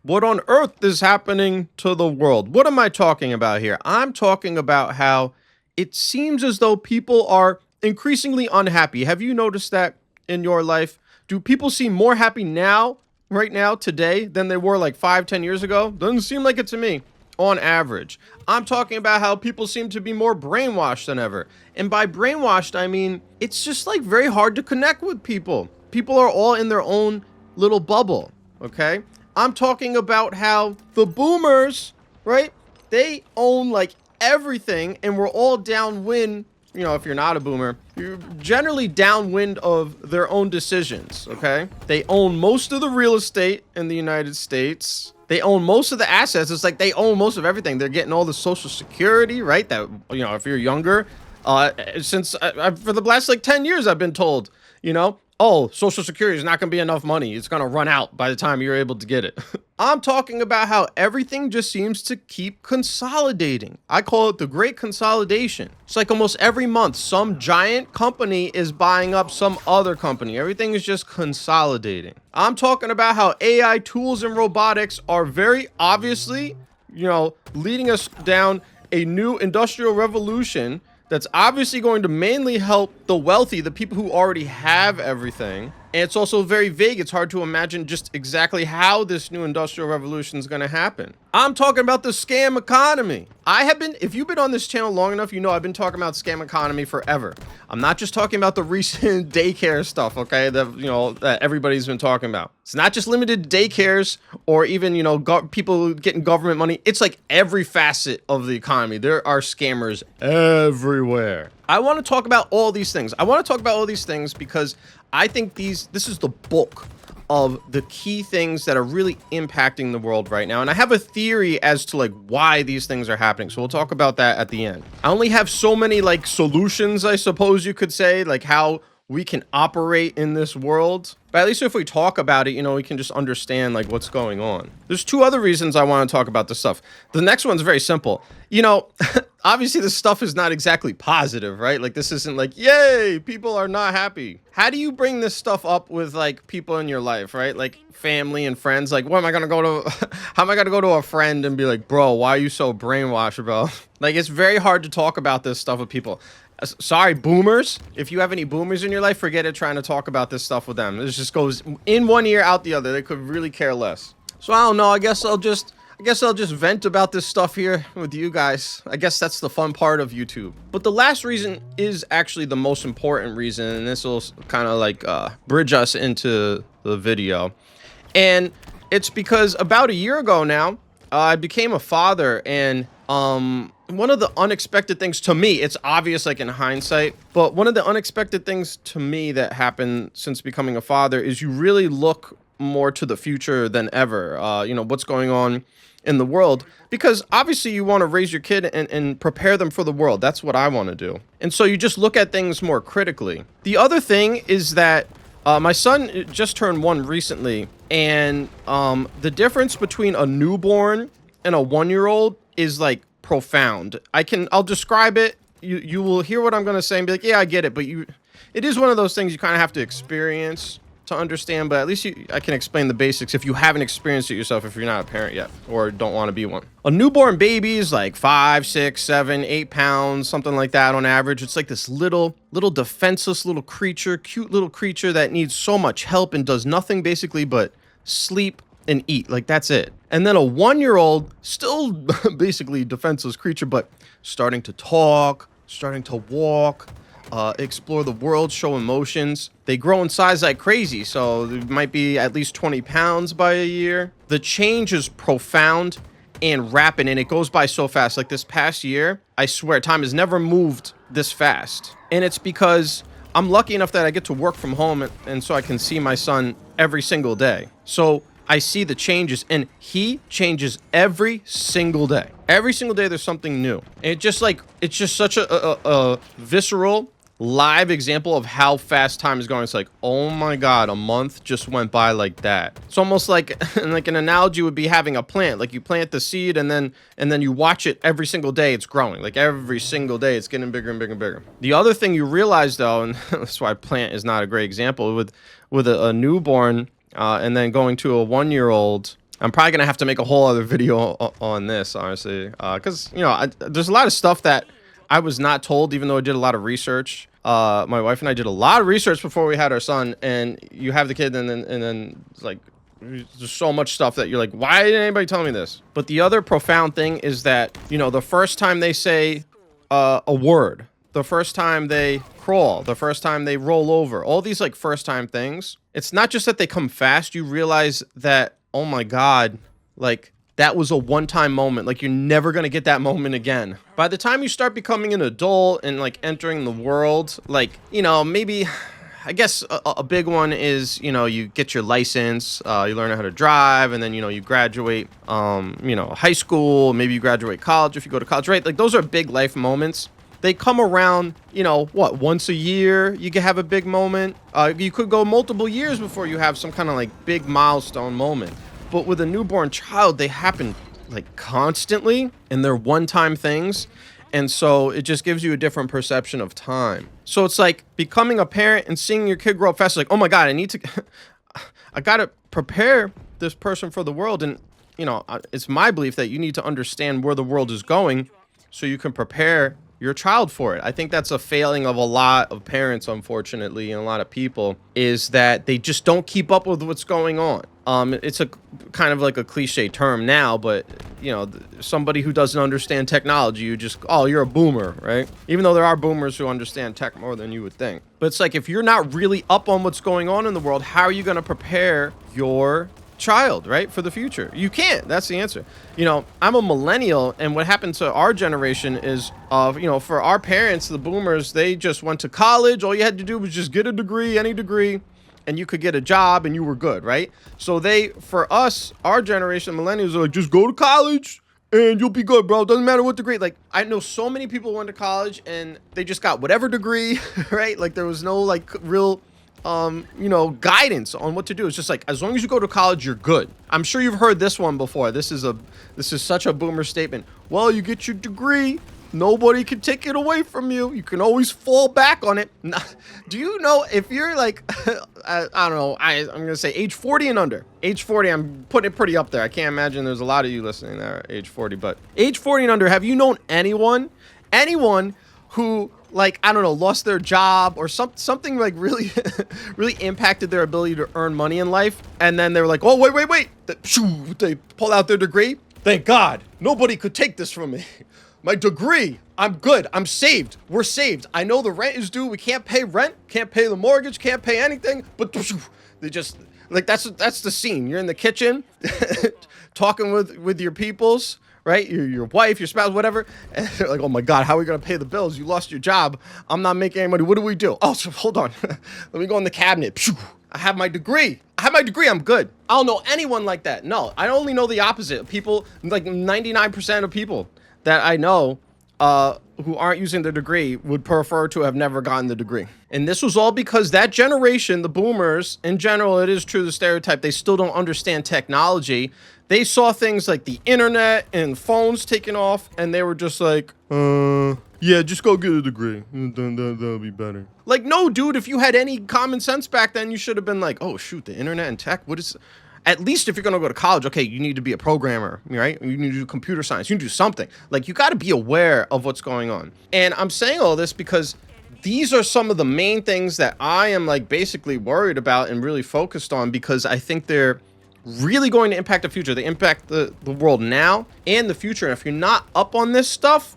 What on earth is happening to the world? What am I talking about here? I'm talking about how it seems as though people are increasingly unhappy. Have you noticed that in your life? Do people seem more happy now, right now, today, than they were like 5, 10 years ago? Doesn't seem like it to me, on average. I'm talking about how people seem to be more brainwashed than ever. And by brainwashed, I mean, it's just like very hard to connect with people. People are all in their own little bubble, okay? I'm talking about how the boomers, right? They own like everything and we're all downwind. You know, if you're not a boomer, you're generally downwind of their own decisions, okay? They own most of the real estate in the United States. They own most of the assets. It's like they own most of everything. They're getting all the social security, right? That, you know, if you're younger, since for the last like 10 years, I've been told, you know, oh, social security is not going to be enough money. It's going to run out by the time you're able to get it. I'm talking about how everything just seems to keep consolidating. I call it the great consolidation. It's like almost every month, some giant company is buying up some other company. Everything is just consolidating. I'm talking about how AI tools and robotics are very obviously, you know, leading us down a new industrial revolution that's obviously going to mainly help the wealthy, the people who already have everything. And it's also very vague. It's hard to imagine just exactly how this new industrial revolution is going to happen. I'm talking about the scam economy. If you've been on this channel long enough, you know I've been talking about scam economy forever. I'm not just talking about the recent daycare stuff, okay, that everybody's been talking about. It's not just limited to daycares or even, you know, people getting government money. It's like every facet of the economy. There are scammers everywhere. I want to talk about all these things. Because I think this is the bulk of the key things that are really impacting the world right now. And I have a theory as to like why these things are happening. So we'll talk about that at the end. I only have so many like solutions, I suppose you could say, like how we can operate in this world. But at least if we talk about it, you know, we can just understand like what's going on. There's two other reasons I want to talk about this stuff. The next one's very simple. You know, obviously this stuff is not exactly positive, right? Like this isn't like, yay, people are not happy. How do you bring this stuff up with like people in your life, right? Like family and friends. Like, what am I going to go to? How am I going to go to a friend and be like, bro, why are you so brainwashed, bro? Like, it's very hard to talk about this stuff with people. Sorry, boomers. If you have any boomers in your life, forget it trying to talk about this stuff with them. It just goes in one ear, out the other. They could really care less. So I don't know. I guess I'll just vent about this stuff here with you guys. I guess that's the fun part of YouTube. But the last reason is actually the most important reason, and this will kind of like bridge us into the video. And it's because about a year ago now, I became a father, and one of the unexpected things to me, it's obvious like in hindsight, but one of the unexpected things to me that happened since becoming a father is you really look more to the future than ever. You know, what's going on in the world, because obviously you want to raise your kid and prepare them for the world. That's what I want to do. And so you just look at things more critically. The other thing is that my son just turned 1 recently, and the difference between a newborn and a 1-year-old is like profound. I'll describe it. You will hear what I'm going to say and be like, yeah, I get it. But it is one of those things you kind of have to experience to understand, but at least I can explain the basics if you haven't experienced it yourself, if you're not a parent yet or don't want to be one. A newborn baby is like 5, 6, 7, 8 pounds, something like that on average. It's like this little defenseless little creature, cute little creature that needs so much help and does nothing basically but sleep and eat. Like, that's it. And then a 1-year-old, still basically defenseless creature, but starting to talk, starting to walk, explore the world, show emotions. They grow in size like crazy, so they might be at least 20 pounds by a year. The change is profound and rapid, and it goes by so fast. Like this past year, I swear, time has never moved this fast. And it's because I'm lucky enough that I get to work from home, and so I can see my son every single day. So I see the changes, and he changes every single day. Every single day there's something new. And it's just such a visceral, live example of how fast time is going. It's like, oh my God, a month just went by like that. It's almost like an analogy would be having a plant. Like you plant the seed and then you watch it every single day. It's growing. Like every single day it's getting bigger and bigger and bigger. The other thing you realize though, and that's why plant is not a great example with a newborn, and then going to a 1-year-old, I'm probably gonna have to make a whole other video on this, honestly, because there's a lot of stuff that I was not told, even though I did a lot of research. My wife and I did a lot of research before we had our son, and you have the kid, and then it's like there's so much stuff that you're like, why didn't anybody tell me this? But the other profound thing is that the first time they say a word, the first time they crawl, the first time they roll over, all these like first time things, it's not just that they come fast. You realize that, oh my God, like that was a one-time moment. Like you're never going to get that moment again. By the time you start becoming an adult and like entering the world, like, maybe I guess a big one is, you get your license, you learn how to drive, and then, you graduate, high school, maybe you graduate college if you go to college, right? Like those are big life moments. They come around, once a year, you can have a big moment. You could go multiple years before you have some kind of like big milestone moment. But with a newborn child, they happen like constantly, and they're one-time things. And so it just gives you a different perception of time. So it's like becoming a parent and seeing your kid grow up fast, like, oh my God, I got to prepare this person for the world. And, it's my belief that you need to understand where the world is going so you can prepare your child for it. I think that's a failing of a lot of parents, unfortunately, and a lot of people, is that they just don't keep up with what's going on. It's a kind of like a cliche term now, but somebody who doesn't understand technology, you're a boomer, right? Even though there are boomers who understand tech more than you would think. But it's like, if you're not really up on what's going on in the world, how are you going to prepare your child, right, for the future? You can't. That's the answer. I'm a millennial, and what happened to our generation is, for our parents, the boomers, they just went to college. All you had to do was just get a degree, any degree, and you could get a job and you were good, right? So for us, our generation, millennials, are like, just go to college and you'll be good, bro. Doesn't matter what degree. Like, I know so many people who went to college and they just got whatever degree, right? Like, there was no like real guidance on what to do. It's just like, as long as you go to college, you're good. I'm sure you've heard this one before. This is such a boomer statement. Well, you get your degree, nobody can take it away from you. You can always fall back on it. Do you know, if you're like, I don't know, I'm going to say age 40 and under. Age 40, I'm putting it pretty up there. I can't imagine there's a lot of you listening that are age 40, but age 40 and under, have you known anyone who, like, I don't know, lost their job or something like really, really impacted their ability to earn money in life? And then they were like, oh, wait. They pull out their degree. Thank God, nobody could take this from me. My degree, I'm good. I'm saved. We're saved. I know the rent is due. We can't pay rent, can't pay the mortgage, can't pay anything. But they just, like, that's the scene. You're in the kitchen talking with your peoples, right? Your wife, your spouse, whatever. And they're like, oh my God, how are we going to pay the bills? You lost your job. I'm not making any money. What do we do? Oh, so hold on. Let me go in the cabinet. I have my degree. I'm good. I don't know anyone like that. No, I only know the opposite. People, like 99% of people that I know who aren't using the degree would prefer to have never gotten the degree. And this was all because that generation, the boomers, in general, it is true, the stereotype, they still don't understand technology. They saw things like the internet and phones taking off, and they were just like, yeah, just go get a degree. That'll be better. Like, no, dude, if you had any common sense back then, you should have been like, oh, shoot, the internet and tech, what is... At least if you're going to go to college, okay, you need to be a programmer, right? You need to do computer science. You need to do something. Like, you got to be aware of what's going on. And I'm saying all this because these are some of the main things that I am, like, basically worried about and really focused on, because I think they're really going to impact the future. They impact the world now and the future. And if you're not up on this stuff,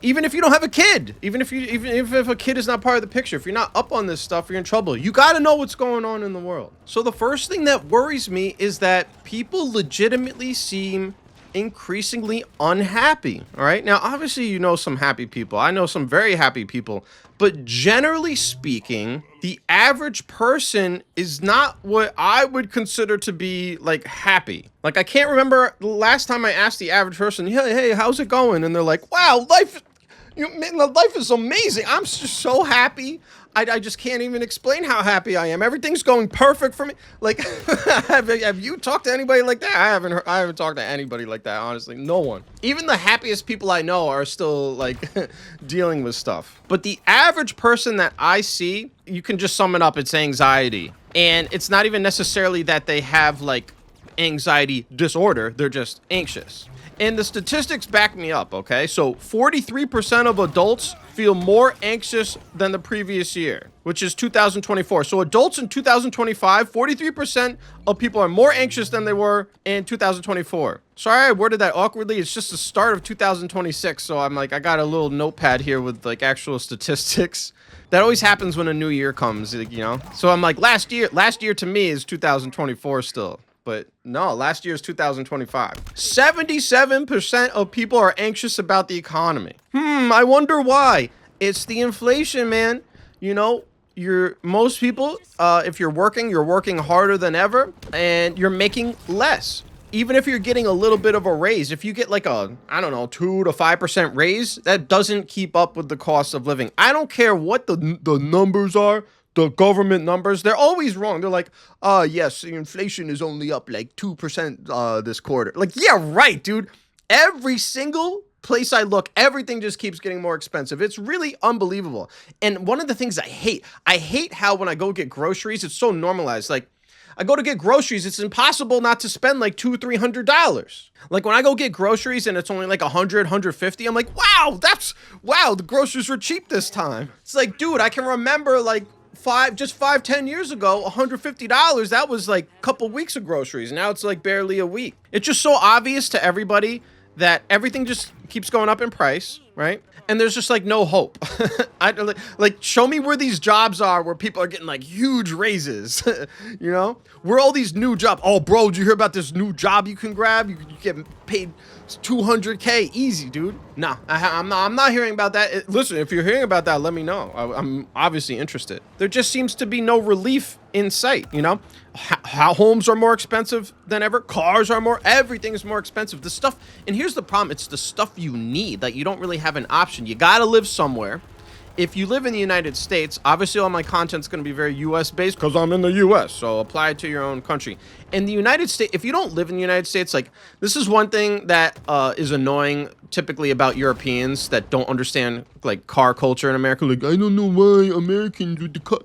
even if you don't have a kid, even if a kid is not part of the picture, if you're not up on this stuff, you're in trouble. You got to know what's going on in the world. So the first thing that worries me is that people legitimately seem increasingly unhappy. All right. Now, obviously, you know some happy people. I know some very happy people. But generally speaking, the average person is not what I would consider to be, like, happy. Like, I can't remember the last time I asked the average person, hey, how's it going? And they're like, wow, life is amazing. I'm just so happy. I just can't even explain how happy I am. Everything's going perfect for me. Like, have you talked to anybody like that? I haven't talked to anybody like that, honestly. No one. Even the happiest people I know are still, like, dealing with stuff. But the average person that I see, you can just sum it up. It's anxiety. And it's not even necessarily that they have, like, anxiety disorder. They're just anxious. And the statistics back me up, okay? So 43% of adults feel more anxious than the previous year, which is 2024. So adults in 2025, 43% of people are more anxious than they were in 2024. Sorry I worded that awkwardly. It's just the start of 2026. So I'm like, I got a little notepad here with like actual statistics. That always happens when a new year comes, you know? So I'm like, last year to me is 2024 still. But no, last year is 2025. 77% of people are anxious about the economy. I wonder why. It's the inflation, man. You know, most people, if you're working harder than ever, and you're making less. Even if you're getting a little bit of a raise, if you get like a, I don't know, 2 to 5% raise, that doesn't keep up with the cost of living. I don't care what the numbers are. The government numbers, they're always wrong. They're like, yes, the inflation is only up like 2% this quarter. Like, yeah, right, dude. Every single place I look, everything just keeps getting more expensive. It's really unbelievable. And one of the things I hate how when I go get groceries, it's so normalized. Like, I go to get groceries, it's impossible not to spend like $200-300. Like when I go get groceries and it's only like $100-150, I'm like, wow, the groceries were cheap this time. It's like, dude, I can remember like 5-10 years ago, $150, that was like a couple weeks of groceries. Now it's like barely a week. It's just so obvious to everybody that everything just keeps going up in price, right? And there's just like no hope. Show me where these jobs are where people are getting like huge raises, you know? Where all these new jobs? Oh, bro, did you hear about this new job you can grab? You get paid $200K easy, dude. Nah, I'm not hearing about that. Listen, if you're hearing about that, let me know. I'm obviously interested. There just seems to be no relief in sight, you know? How homes are more expensive than ever. Cars are everything is more expensive. The stuff, and here's the problem, it's the stuff you need. Like, you don't really have an option. You gotta live somewhere. If you live in the United States, obviously all my content's going to be very U.S. based because I'm in the U.S., so apply it to your own country. In the United States, if you don't live in the United States, like, this is one thing that is annoying typically about Europeans that don't understand, like, car culture in America. Like, I don't know why Americans with the car...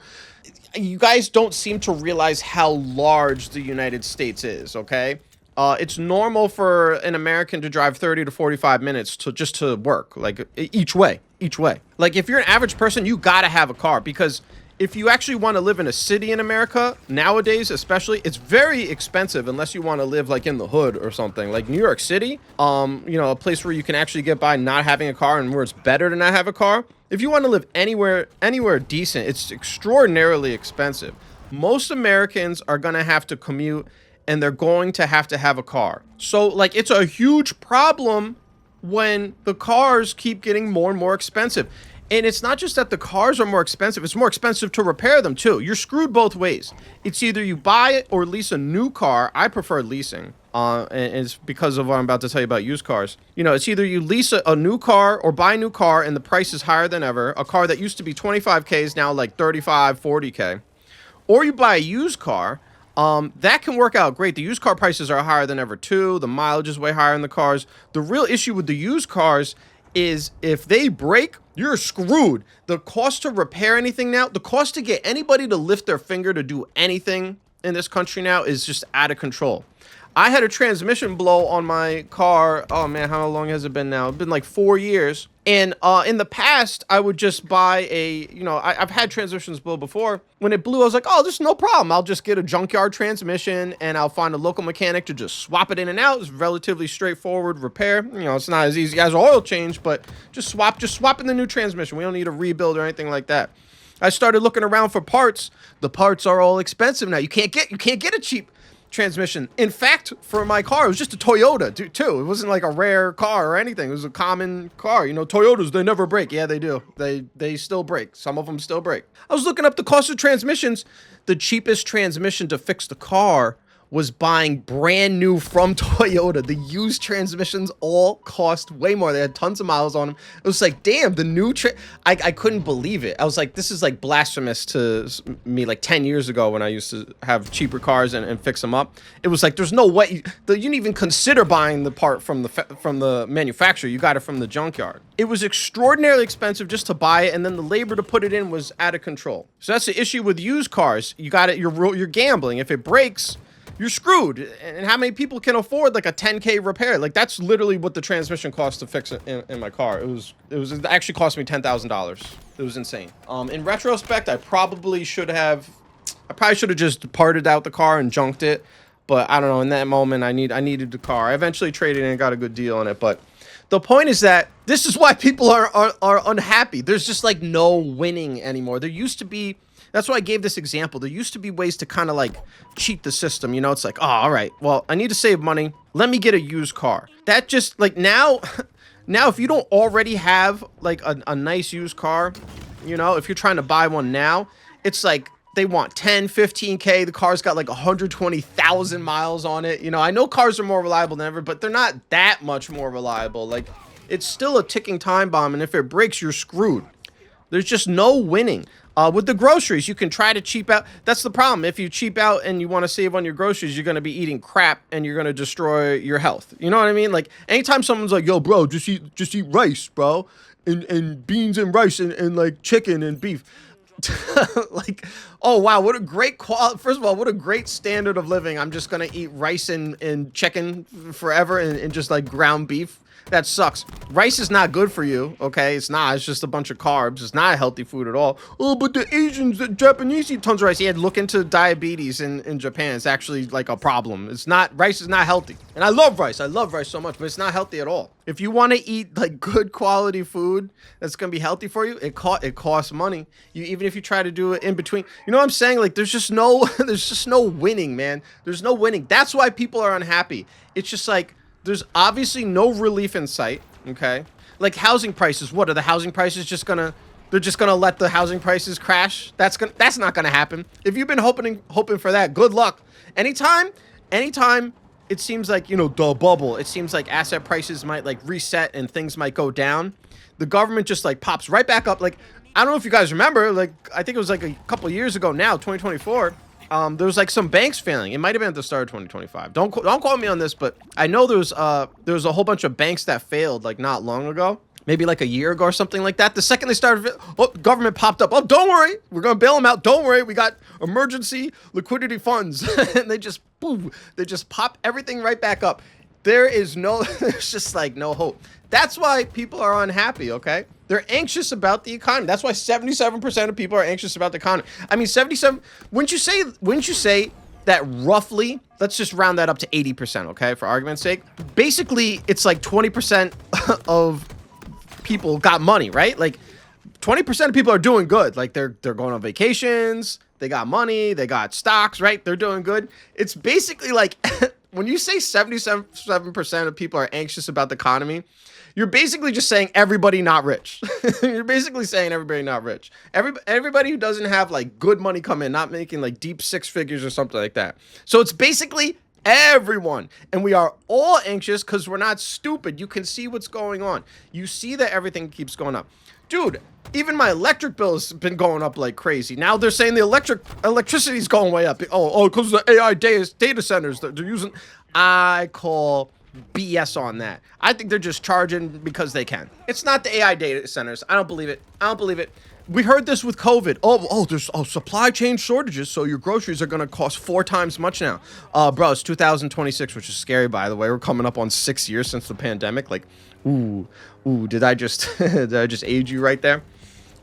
You guys don't seem to realize how large the United States is, okay? It's normal for an American to drive 30 to 45 minutes to work, like each way. Like if you're an average person, you gotta have a car, because if you actually want to live in a city in America nowadays, especially, it's very expensive unless you want to live like in the hood or something like New York City. You know, a place where you can actually get by not having a car and where it's better to not have a car. If you want to live anywhere decent, it's extraordinarily expensive. Most Americans are going to have to commute, and they're going to have a car. So, like, it's a huge problem when the cars keep getting more and more expensive. And it's not just that the cars are more expensive, it's more expensive to repair them too. You're screwed both ways. It's either you buy it or lease a new car. I prefer leasing. And it's because of what I'm about to tell you about used cars. You know, it's either you lease a new car or buy a new car and the price is higher than ever. A car that used to be 25K is now like 35, 40K. Or you buy a used car. That can work out great. The used car prices are higher than ever too. The mileage is way higher in the cars. The real issue with the used cars is if they break, you're screwed. The cost to repair anything now, the cost to get anybody to lift their finger to do anything in this country now is just out of control. I had a transmission blow on my car. Oh man, how long has it been now? It's been like 4 years. And in the past, I would just buy I've had transmissions blow before. When it blew, I was like, oh, this is no problem. I'll just get a junkyard transmission and I'll find a local mechanic to just swap it in and out. It's relatively straightforward repair. You know, it's not as easy as an oil change, but just swap in the new transmission. We don't need a rebuild or anything like that. I started looking around for parts. The parts are all expensive now. You can't get a cheap transmission. In fact, for my car, it was just a Toyota too. It wasn't like a rare car or anything. It was a common car. You know, Toyotas, they never break. Yeah, they do. They still break. Some of them still break. I was looking up the cost of transmissions. The cheapest transmission to fix the car was buying brand new from Toyota. The used transmissions all cost way more. They had tons of miles on them. It was like, damn, the new I couldn't believe it. I was like, this is like blasphemous to me. Like 10 years ago when I used to have cheaper cars and fix them up, it was like, there's no way you didn't even consider buying the part from the manufacturer. You got it from the junkyard. It was extraordinarily expensive just to buy it, and then the labor to put it in was out of control. So that's the issue with used cars. You got it. You're gambling. If it breaks, you're screwed. And how many people can afford like a 10K repair? Like that's literally what the transmission cost to fix it in my car. It actually cost me $10,000. It was insane. In retrospect, I probably should have just parted out the car and junked it. But I don't know. In that moment, I needed the car. I eventually traded it and got a good deal on it. But the point is that this is why people are unhappy. There's just like no winning anymore. There used to be. That's why I gave this example. There used to be ways to kind of like cheat the system. You know, it's like, oh, all right, well, I need to save money. Let me get a used car. That just like now, if you don't already have like a nice used car, you know, if you're trying to buy one now, it's like they want 10, 15K. The car's got like 120,000 miles on it. You know, I know cars are more reliable than ever, but they're not that much more reliable. Like it's still a ticking time bomb. And if it breaks, you're screwed. There's just no winning. With the groceries, you can try to cheap out. That's the problem. If you cheap out and you want to save on your groceries, you're going to be eating crap and you're going to destroy your health. You know what I mean? Like anytime someone's like, yo, bro, just eat rice, bro, and beans and rice and like chicken and beef. Like, oh, wow, what a great quality. First of all, what a great standard of living. I'm just going to eat rice and chicken forever and just like ground beef. That sucks. Rice is not good for you, okay? It's not. It's just a bunch of carbs. It's not a healthy food at all. Oh, but the Asians, the Japanese eat tons of rice. Yeah, look into diabetes in Japan. It's actually like a problem. It's not, rice is not healthy. And I love rice. I love rice so much, but it's not healthy at all. If you want to eat like good quality food that's going to be healthy for you, it costs money. Even if you try to do it in between, you know what I'm saying? Like there's just no winning, man. There's no winning. That's why people are unhappy. It's just like, there's obviously no relief in sight, okay? Like housing prices, what are the housing prices just gonna, they're just gonna let the housing prices crash? That's not gonna happen. If you've been hoping for that, good luck. Anytime it seems like, you know, the bubble, it seems like asset prices might like reset and things might go down, the government just like pops right back up. Like, I don't know if you guys remember, like, I think it was like a couple years ago now, 2024, there was like some banks failing. It might have been at the start of 2025. Don't quote me on this, but I know there was a whole bunch of banks that failed like not long ago, maybe like a year ago or something like that. The second they started, government popped up. Oh, don't worry, we're gonna bail them out. Don't worry, we got emergency liquidity funds, and they just pop everything right back up. There's just like no hope. That's why people are unhappy, okay? They're anxious about the economy. That's why 77% of people are anxious about the economy. I mean, 77, wouldn't you say that roughly, let's just round that up to 80%, okay, for argument's sake? Basically, it's like 20% of people got money, right? Like 20% of people are doing good. Like they're going on vacations, they got money, they got stocks, right? They're doing good. It's basically like when you say 77% of people are anxious about the economy, you're basically just saying everybody not rich. You're basically saying everybody not rich. Everybody who doesn't have like good money come in, not making like deep six figures or something like that. So it's basically everyone. And we are all anxious because we're not stupid. You can see what's going on. You see that everything keeps going up. Dude, even my electric bill has been going up like crazy. Now they're saying the electricity is going way up. Oh, because of the AI data centers that they're using. I call BS on that. I think they're just charging because they can. It's not the AI data centers. I don't believe it. We heard this with COVID. There's supply chain shortages, so your groceries are going to cost 4 times much now. Bro, it's 2026, which is scary, by the way. We're coming up on 6 years since the pandemic. Like, did I just age you right there?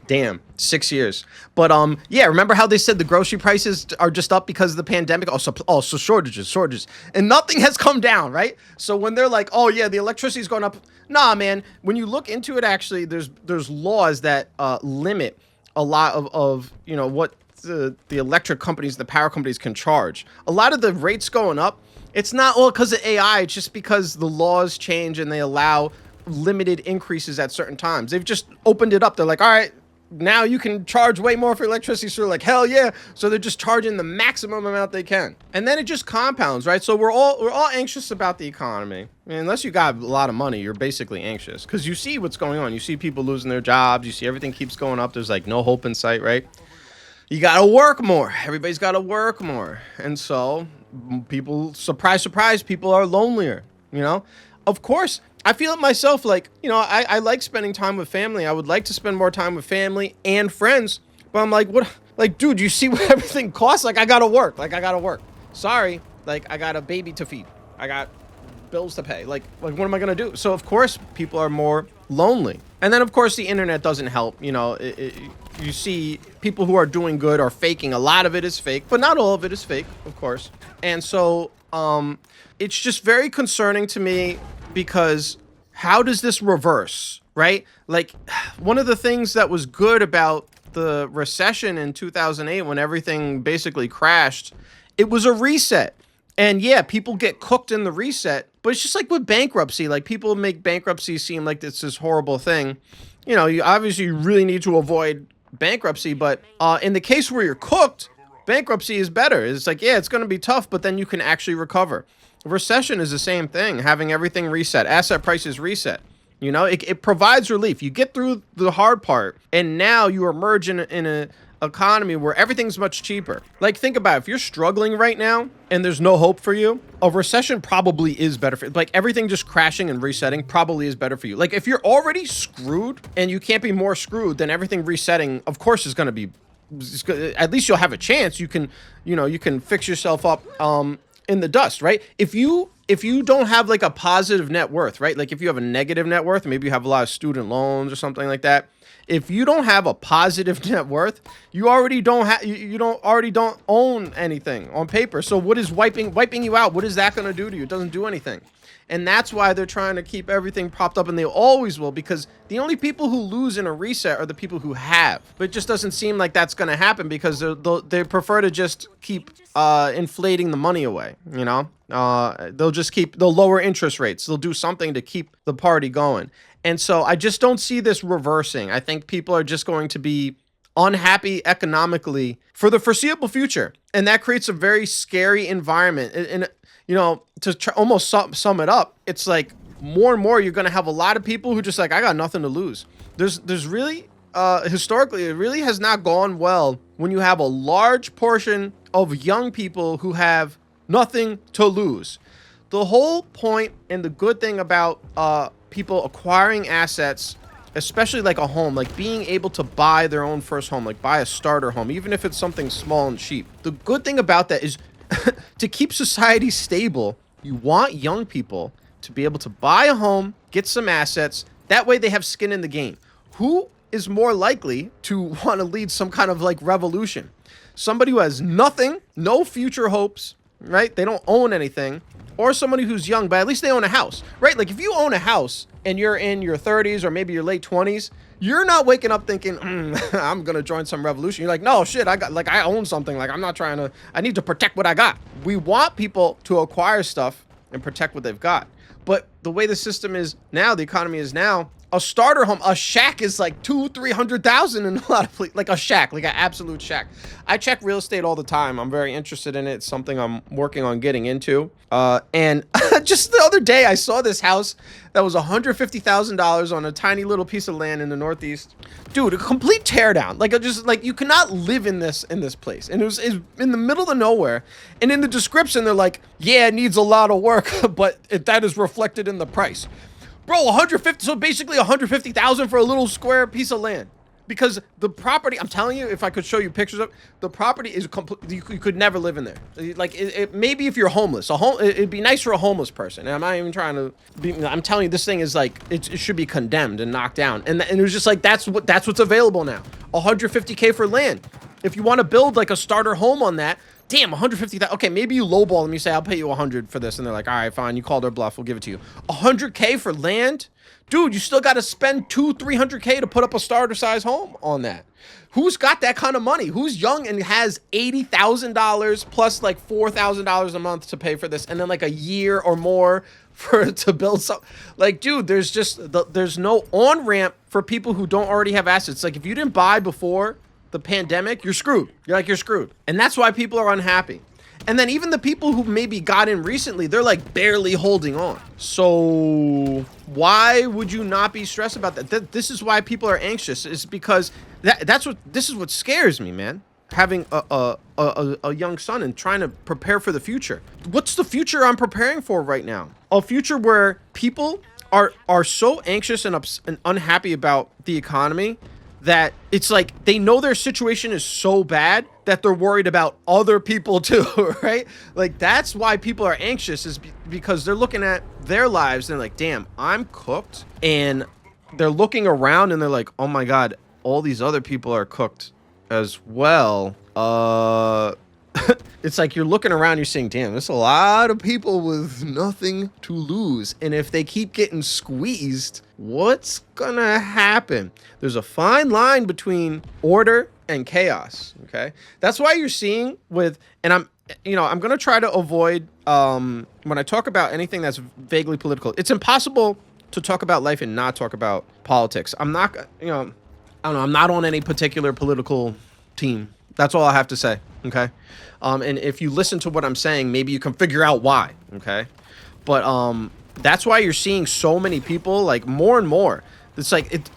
Damn, 6 years. But yeah, remember how they said the grocery prices are just up because of the pandemic? So shortages, and nothing has come down, right? So when they're like, oh yeah, the electricity's going up, nah, man. When you look into it, actually, there's laws that limit a lot of you know what the electric companies, the power companies can charge. A lot of the rates going up, it's not all because of AI. It's just because the laws change and they allow limited increases at certain times. They've just opened it up. They're like, all right, now you can charge way more for electricity. So they're like, hell yeah. So they're just charging the maximum amount they can. And then it just compounds, right? So we're all anxious about the economy. I mean, unless you got a lot of money, you're basically anxious because you see what's going on. You see people losing their jobs. You see everything keeps going up. There's like no hope in sight, right? You got to work more. Everybody's got to work more. And so people, surprise, people are lonelier, you know? Of course, I feel it myself, like, you know, I like spending time with family. I would like to spend more time with family and friends. But I'm like, what? Like, dude, you see what everything costs? Like, I got to work. Sorry. Like, I got a baby to feed. I got bills to pay. Like what am I going to do? So of course people are more lonely. And then of course the internet doesn't help. You know, you see people who are doing good are faking. A lot of it is fake, but not all of it is fake, of course. And so it's just very concerning to me because how does this reverse, right? Like, one of the things that was good about the recession in 2008 when everything basically crashed, it was a reset. And yeah, people get cooked in the reset, but it's just like with bankruptcy. Like, people make bankruptcy seem like it's this horrible thing. You know, you obviously really need to avoid bankruptcy, but in the case where you're cooked, bankruptcy is better. It's like, yeah, it's going to be tough, but then you can actually recover. Recession is the same thing, having everything reset, asset prices reset. You know, it provides relief. You get through the hard part, and now you emerge in a economy where everything's much cheaper. Like, think about it. If you're struggling right now and there's no hope for you, a recession probably is better for you. Like, everything just crashing and resetting probably is better for you. Like, if you're already screwed and you can't be more screwed, then everything resetting, of course, is going to be, at least you'll have a chance. You can, you can fix yourself up in the dust, right? If you don't have like a positive net worth, right? Like, if you have a negative net worth, maybe you have a lot of student loans or something like that. If you don't have a positive net worth, you already don't have, you don't own anything on paper. So what is wiping you out? What is that going to do to you? It doesn't do anything. And that's why they're trying to keep everything propped up, and they always will, because the only people who lose in a reset are the people who have. But it just doesn't seem like that's going to happen because they prefer to just keep inflating the money away, you know? They'll lower interest rates. They'll do something to keep the party going. And so I just don't see this reversing. I think people are just going to be unhappy economically for the foreseeable future. And that creates a very scary environment. And you know, to almost sum it up, it's like more and more you're going to have a lot of people who just like, I got nothing to lose. There's really, historically, it really has not gone well when you have a large portion of young people who have nothing to lose. The whole point and the good thing about people acquiring assets, especially like a home, like being able to buy their own first home, like buy a starter home, even if it's something small and cheap. The good thing about that is to keep society stable, you want young people to be able to buy a home, get some assets. That way they have skin in the game. Who is more likely to want to lead some kind of like revolution? Somebody who has nothing, no future hopes, right? They don't own anything. Or somebody who's young, but at least they own a house, right? Like, if you own a house and you're in your 30s or maybe your late 20s, you're not waking up thinking, I'm going to join some revolution. You're like, no, shit, I own something. Like, I need to protect what I got. We want people to acquire stuff and protect what they've got. But the way the system is now, the economy is now, a starter home, a shack is like $200,000-300,000 in a lot of places. Like a shack, like an absolute shack. I check real estate all the time. I'm very interested in it. It's something I'm working on getting into. And just the other day, I saw this house that was $150,000 on a tiny little piece of land in the Northeast. Dude, a complete teardown. Like, just like, you cannot live in this place. And it's in the middle of nowhere. And in the description, they're like, yeah, it needs a lot of work, but that is reflected in the price. Bro, 150, so basically 150,000 for a little square piece of land. Because the property, I'm telling you, if I could show you pictures of the property, is complete. You could never live in there. Like, maybe if you're homeless, it'd be nice for a homeless person. And I'm not even trying to be, I'm telling you, this thing is like, it should be condemned and knocked down. And it was just like, that's what's available now. 150K for land. If you want to build like a starter home on that, damn, 150,000. Okay, maybe you lowball them. You say, I'll pay you 100 for this. And they're like, all right, fine. You called our bluff. We'll give it to you. 100K for land? Dude, you still got to spend 200-300K to put up a starter size home on that. Who's got that kind of money? Who's young and has $80,000 plus like $4,000 a month to pay for this, and then like a year or more to build something? Like, dude, there's no on-ramp for people who don't already have assets. Like, if you didn't buy before the pandemic, you're screwed. You're screwed. And that's why people are unhappy. And then even the people who maybe got in recently, they're like barely holding on. So why would you not be stressed about that? This is why people are anxious. Is because this is what scares me, man. Having a young son and trying to prepare for the future. What's the future I'm preparing for right now? A future where people are so anxious and unhappy about the economy that it's like they know their situation is so bad that they're worried about other people too, right? Like that's why people are anxious is because they're looking at their lives and they're like, damn, I'm cooked. And they're looking around and they're like, oh my God, all these other people are cooked as well. It's like you're looking around, you're saying, damn, there's a lot of people with nothing to lose. And if they keep getting squeezed, what's gonna happen? There's a fine line between order and chaos. Okay. That's why you're seeing and I'm gonna try to avoid when I talk about anything that's vaguely political. It's impossible to talk about life and not talk about politics. I'm not, I don't know, I'm not on any particular political team. That's all I have to say. Okay. And if you listen to what I'm saying, maybe you can figure out why. Okay. But that's why you're seeing so many people, like more and more. It's like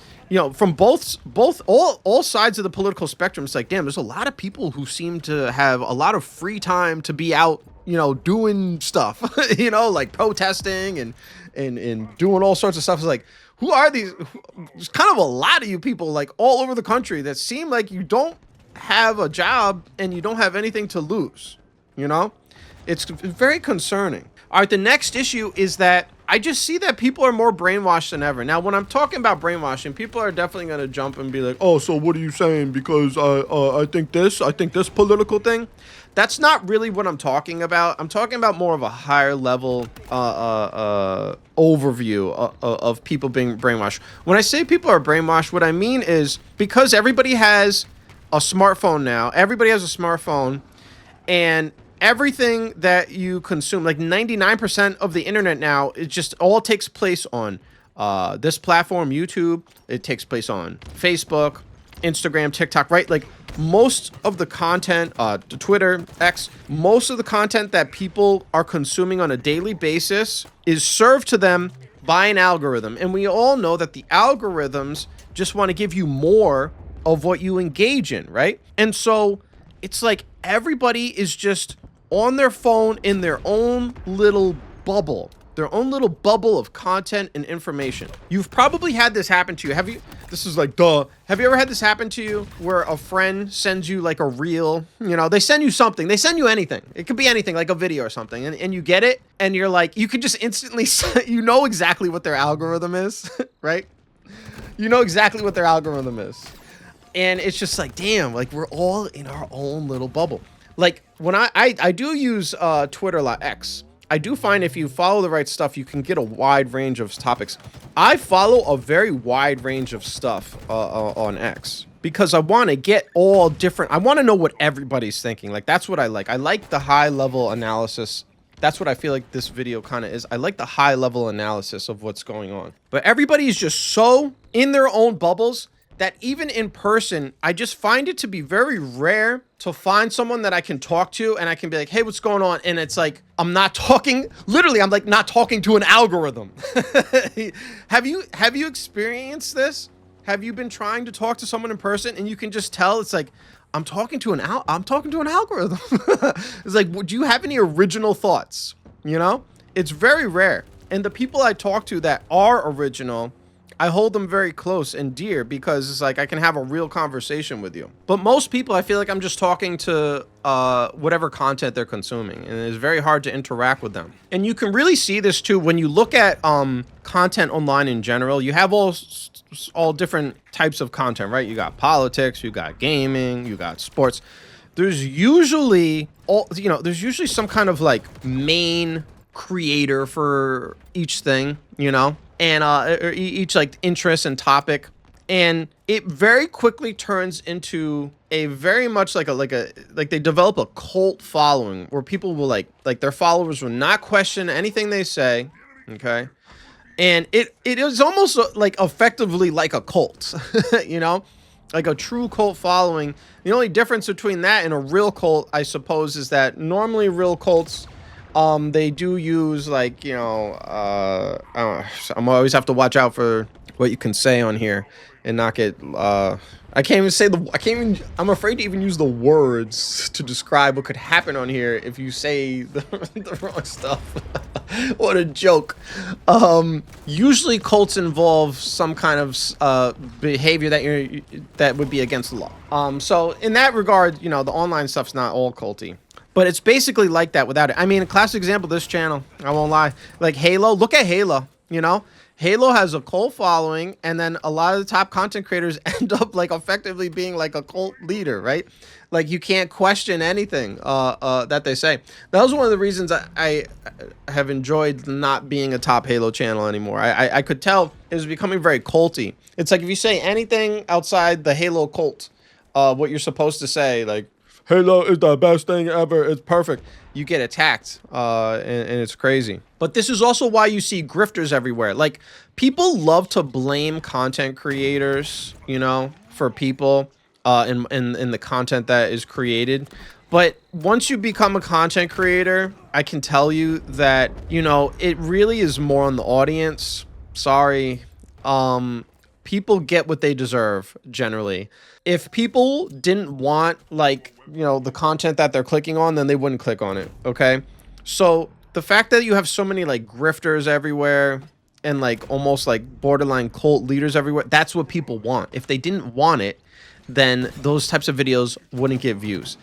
from both all sides of the political spectrum. It's like, damn, there's a lot of people who seem to have a lot of free time to be out, doing stuff, like protesting and doing all sorts of stuff. It's like, who are these? There's kind of a lot of you people like all over the country that seem like you don't have a job and you don't have anything to lose. It's very concerning. All right, the next issue is that I just see that people are more brainwashed than ever. Now, when I'm talking about brainwashing, people are definitely going to jump and be like, oh, so what are you saying? Because I think this political thing. That's not really what I'm talking about. I'm talking about more of a higher level overview of people being brainwashed. When I say people are brainwashed, what I mean is because everybody has a smartphone now. Everybody has a smartphone, and everything that you consume, like 99% of the internet now, it just all takes place on this platform, YouTube. It takes place on Facebook, Instagram, TikTok, right? Like most of the content, Twitter, X, most of the content that people are consuming on a daily basis is served to them by an algorithm. And we all know that the algorithms just want to give you more of what you engage in, right? And so it's like everybody is just on their phone in their own little bubble of content and information. You've probably had this happen to you. This is like, duh. Have you ever had this happen to you where a friend sends you like a reel, they send you something, they send you anything. It could be anything, like a video or something. And you get it and you're like, you could just instantly, exactly what their algorithm is, right? You know exactly what their algorithm is. And it's just like, damn, like we're all in our own little bubble. Like when I do use Twitter a lot, X, I do find if you follow the right stuff, you can get a wide range of topics. I follow a very wide range of stuff on X because I want to get all different. I want to know what everybody's thinking. Like that's what I like. I like the high level analysis. That's what I feel like this video kind of is. I like the high level analysis of what's going on. But everybody is just so in their own bubbles that even in person, I just find it to be very rare to find someone that I can talk to and I can be like, hey, what's going on? And it's like, I'm not talking to an algorithm. Have you experienced this? Have you been trying to talk to someone in person and you can just tell it's like, I'm talking to an algorithm. It's like, do you have any original thoughts? It's very rare. And the people I talk to that are original, I hold them very close and dear because it's like I can have a real conversation with you. But most people, I feel like I'm just talking to whatever content they're consuming, and it's very hard to interact with them. And you can really see this too when you look at content online in general. You have all different types of content, right? You got politics, you got gaming, you got sports. There's usually some kind of like main creator for each thing, and or each like interest and topic, and it very quickly turns into a very much like they develop a cult following where people will like their followers will not question anything they say, okay? And it is almost like effectively like a cult, like a true cult following. The only difference between that and a real cult, I suppose, is that normally real cults, they do use like, I always have to watch out for what you can say on here and not get I can't even say the I can't even I'm afraid to even use the words to describe what could happen on here if you say the wrong stuff. What a joke. Usually cults involve some kind of behavior that would be against the law. So in that regard, the online stuff's not all culty. But it's basically like that without it. I mean, a classic example, this channel, I won't lie. Like Halo, look at Halo. Halo has a cult following, and then a lot of the top content creators end up like effectively being like a cult leader, right? Like you can't question anything that they say. That was one of the reasons I have enjoyed not being a top Halo channel anymore. I could tell it was becoming very culty. It's like if you say anything outside the Halo cult, what you're supposed to say, like, Halo is the best thing ever, it's perfect, you get attacked, and it's crazy. But this is also why you see grifters everywhere. Like, people love to blame content creators, for people in the content that is created. But once you become a content creator, I can tell you that, it really is more on the audience. Sorry. People get what they deserve generally. If people didn't want the content that they're clicking on, then they wouldn't click on it. Okay. So the fact that you have so many like grifters everywhere and like almost like borderline cult leaders everywhere, that's what people want. If they didn't want it, then those types of videos wouldn't get views.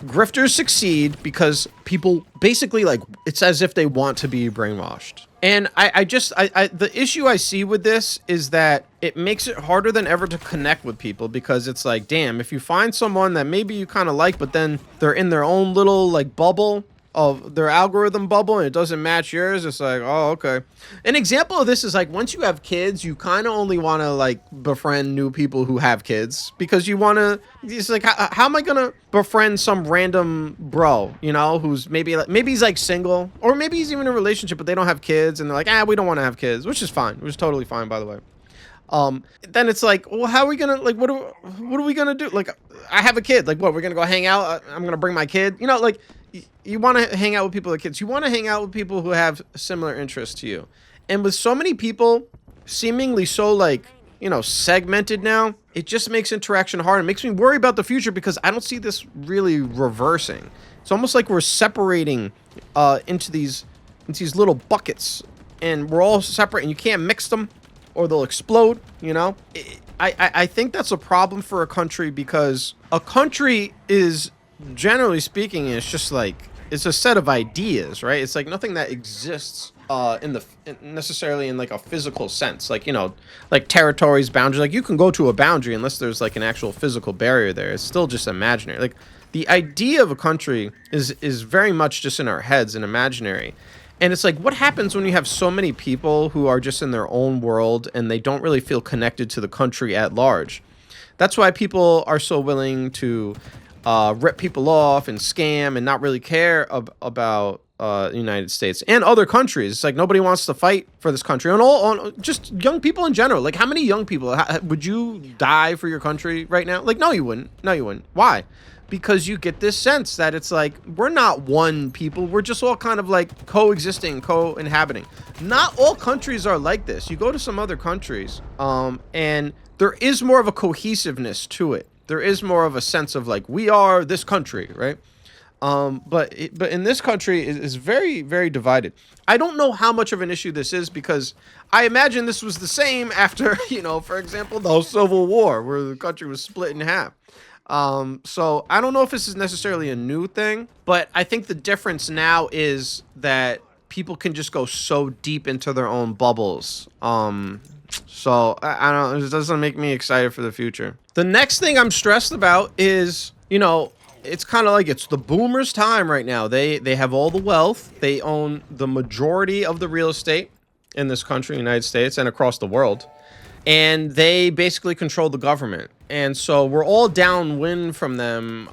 Grifters succeed because people basically it's as if they want to be brainwashed. And the issue I see with this is that it makes it harder than ever to connect with people, because it's like, damn, if you find someone that maybe you kind of like, but then they're in their own little bubble of their algorithm bubble and it doesn't match yours, it's like, oh, okay. An example of this is like once you have kids, you kind of only want to befriend new people who have kids, because you want to, it's like, how am I going to befriend some random bro, who's maybe he's single, or maybe he's even in a relationship, but they don't have kids and they're like, we don't want to have kids, which is fine, which is totally fine, by the way. Then it's like, well, how are we gonna what are we gonna do? Like, I have a kid, what, we're gonna go hang out, I'm gonna bring my kid, you want to hang out with people with kids. You want to hang out with people who have similar interests to you. And with so many people seemingly so segmented now, it just makes interaction hard. It makes me worry about the future, because I don't see this really reversing. It's almost like we're separating into these little buckets, and we're all separate, and you can't mix them or they'll explode, I think that's a problem for a country, because a country is, generally speaking, it's just it's a set of ideas, right? It's like nothing that exists necessarily in a physical sense, like territories, boundaries. Like, you can go to a boundary unless there's an actual physical barrier there. It's still just imaginary. Like, the idea of a country is very much just in our heads and imaginary. And it's like, what happens when you have so many people who are just in their own world and they don't really feel connected to the country at large? That's why people are so willing to rip people off and scam and not really care about the United States and other countries. It's like nobody wants to fight for this country. On just young people in general. Like, how many young people would you die for your country right now? Like, no, you wouldn't. No, you wouldn't. Why? Because you get this sense that it's like, we're not one people. We're just all kind of coexisting, co-inhabiting. Not all countries are like this. You go to some other countries, and there is more of a cohesiveness to it. There is more of a sense of we are this country, right? But in this country is very, very divided. I don't know how much of an issue this is, because I imagine this was the same after, for example, the Civil War, where the country was split in half. So I don't know if this is necessarily a new thing, but I think the difference now is that people can just go so deep into their own bubbles. So I don't know, it doesn't make me excited for the future. The next thing I'm stressed about is, it's kind of it's the boomers' time right now. They have all the wealth. They own the majority of the real estate in this country, United States, and across the world. And they basically control the government. And so we're all downwind from them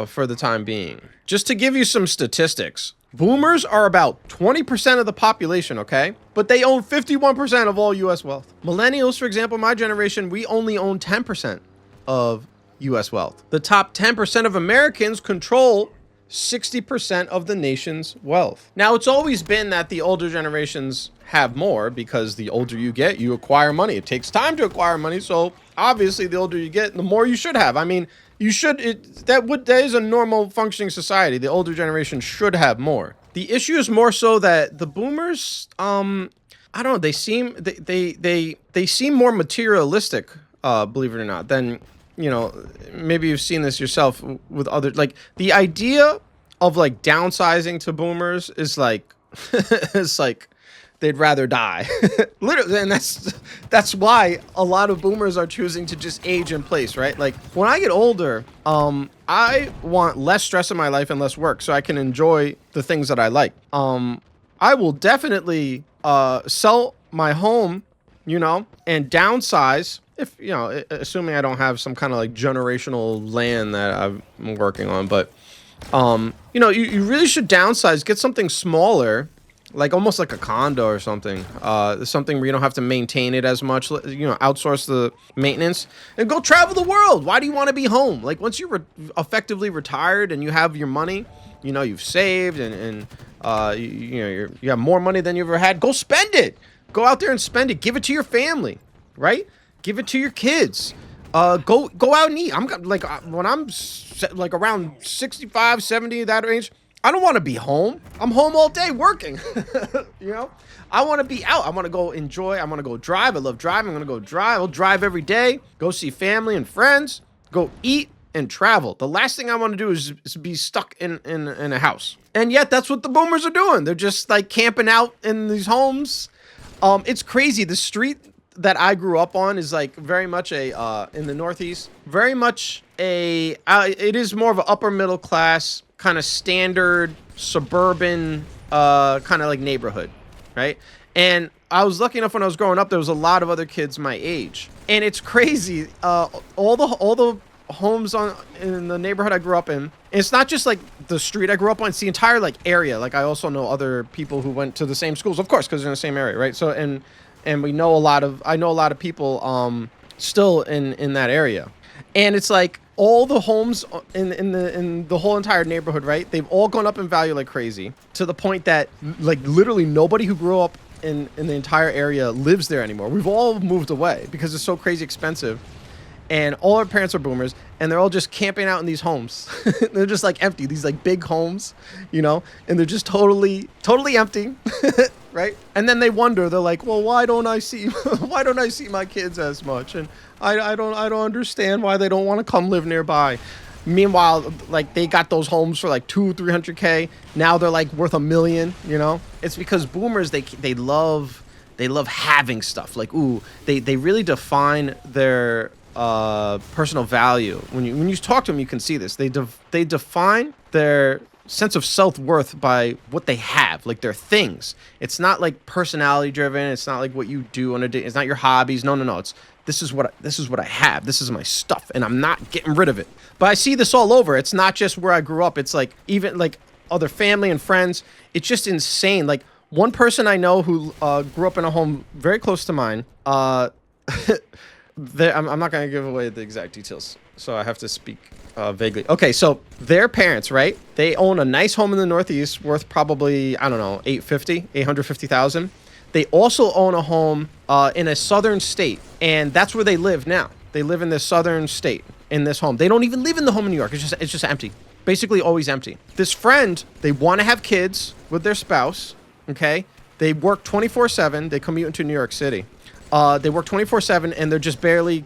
for the time being. Just to give you some statistics, boomers are about 20% of the population, okay? But they own 51% of all U.S. wealth. Millennials, for example, my generation, we only own 10% of U.S. wealth. The top 10% of Americans control 60% of the nation's wealth. Now, it's always been that the older generations have more because the older you get, you acquire money. It takes time to acquire money. So obviously, the older you get, the more you should have. I mean, that is a normal functioning society. The older generation should have more. The issue is more so that the boomers, I don't know, they seem more materialistic, believe it or not, than, maybe you've seen this yourself with other, like the idea of like downsizing to boomers is like, it's like they'd rather die. Literally. And that's why a lot of boomers are choosing to just age in place, right? Like when I get older, I want less stress in my life and less work so I can enjoy the things that I like. I will definitely sell my home, and downsize if, assuming I don't have some kind of like generational land that I'm working on. But, you really should downsize, get something smaller, like almost like a condo or something. Something where you don't have to maintain it as much, outsource the maintenance and go travel the world. Why do you want to be home? Like once you're effectively retired and you have your money, you've saved and you have more money than you ever had. Go spend it. Go out there and spend it. Give it to your family, right? Give it to your kids. Go out and eat. I'm like when I'm like around 65, 70, that range, I don't want to be home. I'm home all day working. I want to be out. I want to go enjoy. I want to go drive. I love driving. I'm going to go drive. I'll drive every day. Go see family and friends. Go eat and travel. The last thing I want to do is be stuck in a house. And yet that's what the boomers are doing. They're just like camping out in these homes. It's crazy. The street that I grew up on is like very much in the Northeast, very much it is more of an upper middle class kind of standard suburban kind of like neighborhood, right? And I was lucky enough when I was growing up, there was a lot of other kids my age, and it's crazy. All the homes in the neighborhood I grew up in, and it's not just like the street I grew up on, it's the entire like area. Like I also know other people who went to the same schools, of course, because they're in the same area, right? So and we know I know a lot of people still in that area, and it's like all the homes in the whole entire neighborhood, right? They've all gone up in value like crazy, to the point that like literally nobody who grew up in the entire area lives there anymore. We've all moved away because it's so crazy expensive. And all our parents are boomers, and they're all just camping out in these homes. They're just like empty, these like big homes, and they're just totally empty, right? And then they wonder, they're like, well, why don't I see my kids as much? And I don't understand why they don't want to come live nearby. Meanwhile, like they got those homes for like 200-300K. Now they're like worth $1 million. It's because boomers they love having stuff. Like they really define their personal value. When you talk to them, you can see this. They define their sense of self-worth by what they have, like their things. It's not like personality driven. It's not like what you do on a day. It's not your hobbies. No. It's this is what I have. This is my stuff, and I'm not getting rid of it. But I see this all over. It's not just where I grew up. It's like even like other family and friends. It's just insane. Like one person I know who grew up in a home very close to mine. I'm not going to give away the exact details, so I have to speak vaguely. Okay, so their parents, right? They own a nice home in the Northeast worth probably, I don't know, $850,000. They also own a home in a southern state, and that's where they live now. They live in this southern state in this home. They don't even live in the home in New York. It's just empty. Basically always empty. This friend, they want to have kids with their spouse, okay? They work 24/7. They commute into New York City. They work 24/7, and they're just barely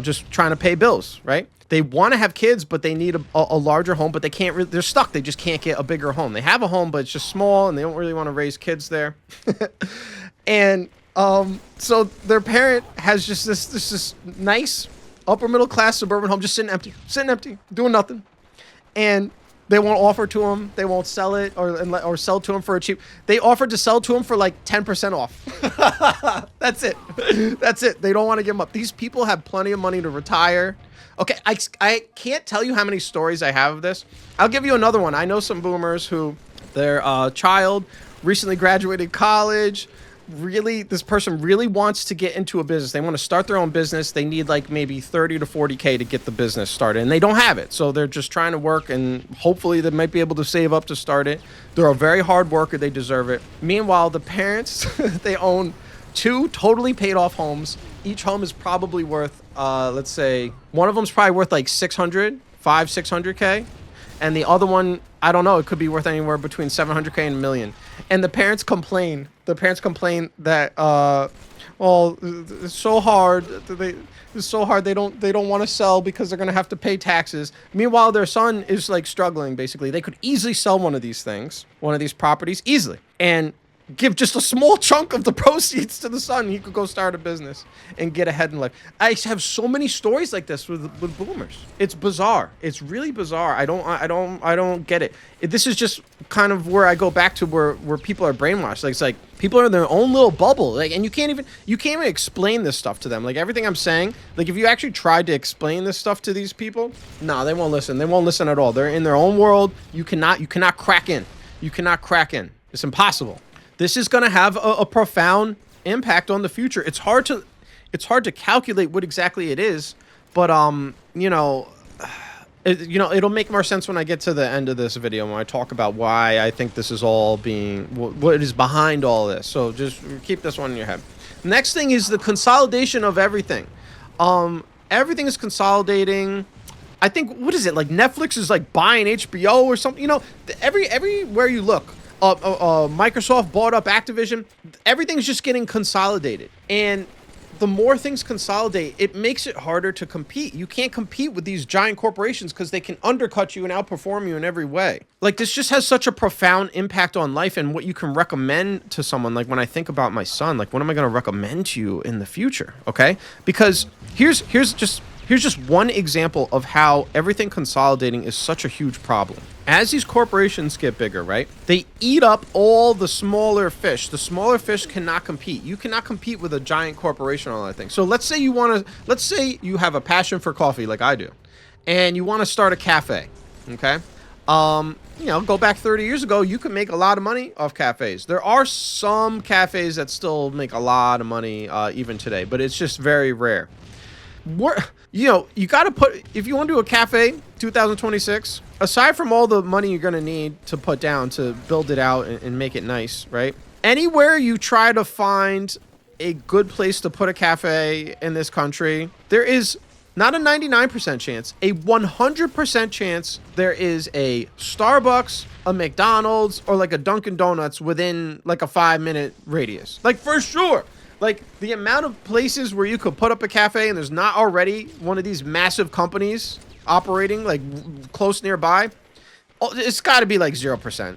just trying to pay bills, right? They want to have kids, but they need a larger home, but they can't really, they're stuck. They just can't get a bigger home. They have a home, but it's just small, and they don't really want to raise kids there. And so their parent has just this nice upper middle class suburban home, just sitting empty, doing nothing. And they won't offer to him. They won't sell it or sell to him for a cheap. They offered to sell to him for like 10% off. That's it. That's it. They don't want to give him up. These people have plenty of money to retire. Okay, I can't tell you how many stories I have of this. I'll give you another one. I know some boomers who their child recently graduated college. this person really wants to get into a business. They want to start their own business. They need like maybe 30 to 40K to get the business started, and they don't have it. So they're just trying to work, and hopefully they might be able to save up to start it. They're a very hard worker. They deserve it. Meanwhile, the parents, they own two totally paid off homes. Each home is probably worth, let's say, one of them's probably worth like 600K. And the other one, I don't know, it could be worth anywhere between 700K and a million. And the parents complain. That, well, it's so hard. It's so hard. They don't want to sell because they're gonna have to pay taxes. Meanwhile, their son is like struggling. Basically, they could easily sell one of these properties, easily, and give just a small chunk of the proceeds to the son. He could go start a business and get ahead in life. I have so many stories like this with boomers. It's bizarre. It's really bizarre. I don't get it. This is just kind of where I go back to where people are brainwashed. Like, it's like people are in their own little bubble. Like, and you can't even explain this stuff to them. Like, everything I'm saying, like, if you actually tried to explain this stuff to these people, no, they won't listen. They won't listen at all. They're in their own world. You cannot crack in. You cannot crack in. It's impossible. This is going to have a profound impact on the future. It's hard to calculate what exactly it is, but it'll make more sense when I get to the end of this video, when I talk about why I think this is all what is behind all this. So just keep this one in your head. Next thing is the consolidation of everything. Everything is consolidating. I think, what is it, like Netflix is like buying HBO or something? Everywhere you look, Microsoft bought up Activision. Everything's just getting consolidated, and the more things consolidate, it makes it harder to compete. You can't compete with these giant corporations because they can undercut you and outperform you in every way. Like, this just has such a profound impact on life and what you can recommend to someone. Like, when I think about my son, like, what am I going to recommend to you in the future? Okay, because here's just one example of how everything consolidating is such a huge problem. As these corporations get bigger, right, they eat up all the smaller fish. The smaller fish cannot compete. You cannot compete with a giant corporation on that thing. So let's say you have a passion for coffee like I do, and you want to start a cafe, okay? Go back 30 years ago, you could make a lot of money off cafes. There are some cafes that still make a lot of money even today, but it's just very rare. You got to put, if you want to do a cafe 2026, aside from all the money you're going to need to put down to build it out and make it nice, right? Anywhere you try to find a good place to put a cafe in this country, there is not a 99% chance, a 100% chance there is a Starbucks, a McDonald's, or like a Dunkin' Donuts within like a 5-minute radius. Like, for sure. Like, the amount of places where you could put up a cafe and there's not already one of these massive companies operating like close nearby, it's got to be like 0%,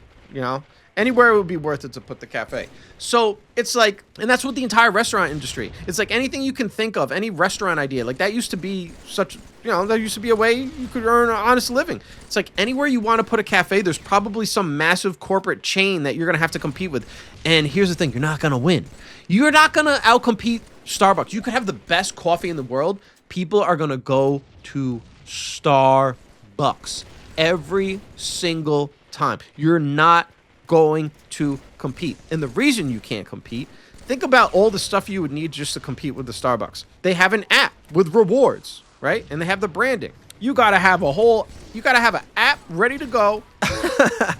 Anywhere it would be worth it to put the cafe. So it's like, and that's what the entire restaurant industry. It's like anything you can think of, any restaurant idea, like that used to be that used to be a way you could earn an honest living. It's like anywhere you want to put a cafe, there's probably some massive corporate chain that you're going to have to compete with. And here's the thing, you're not going to win. You're not going to outcompete Starbucks. You could have the best coffee in the world. People are going to go to Starbucks every single time. You're not going to compete. And the reason you can't compete, think about all the stuff you would need just to compete with the Starbucks. They have an app with rewards, right? And they have the branding. You got to have an app ready to go. You got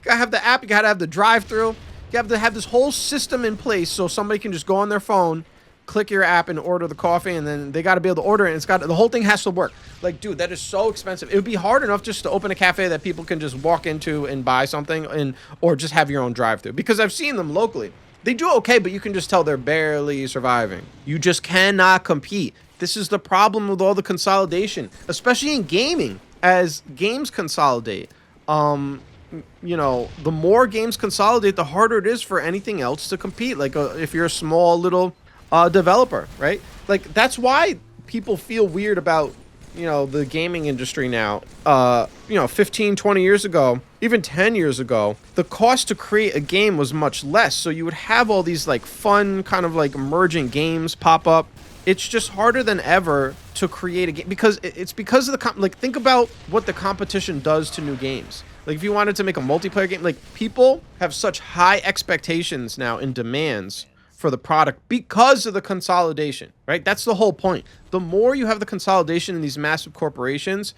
to have the app. You got to have the drive-through. You have to have this whole system in place so somebody can just go on their phone, click your app and order the coffee, and then they got to be able to order it, and the whole thing has to work. Like, dude, that is so expensive. It would be hard enough just to open a cafe that people can just walk into and buy something, or just have your own drive-through, because I've seen them locally. They do okay, but you can just tell they're barely surviving. You just cannot compete. This is the problem with all the consolidation, especially in gaming. As games consolidate, the more games consolidate, the harder it is for anything else to compete. Like, if you're a small little developer, right? Like, that's why people feel weird about, the gaming industry now. 15, 20 years ago, even 10 years ago, the cost to create a game was much less. So you would have all these like fun kind of like emergent games pop up. It's just harder than ever to create a game because because of the think about what the competition does to new games. Like, if you wanted to make a multiplayer game, like, people have such high expectations now and demands for the product because of the consolidation, right? That's the whole point. The more you have the consolidation in these massive corporations,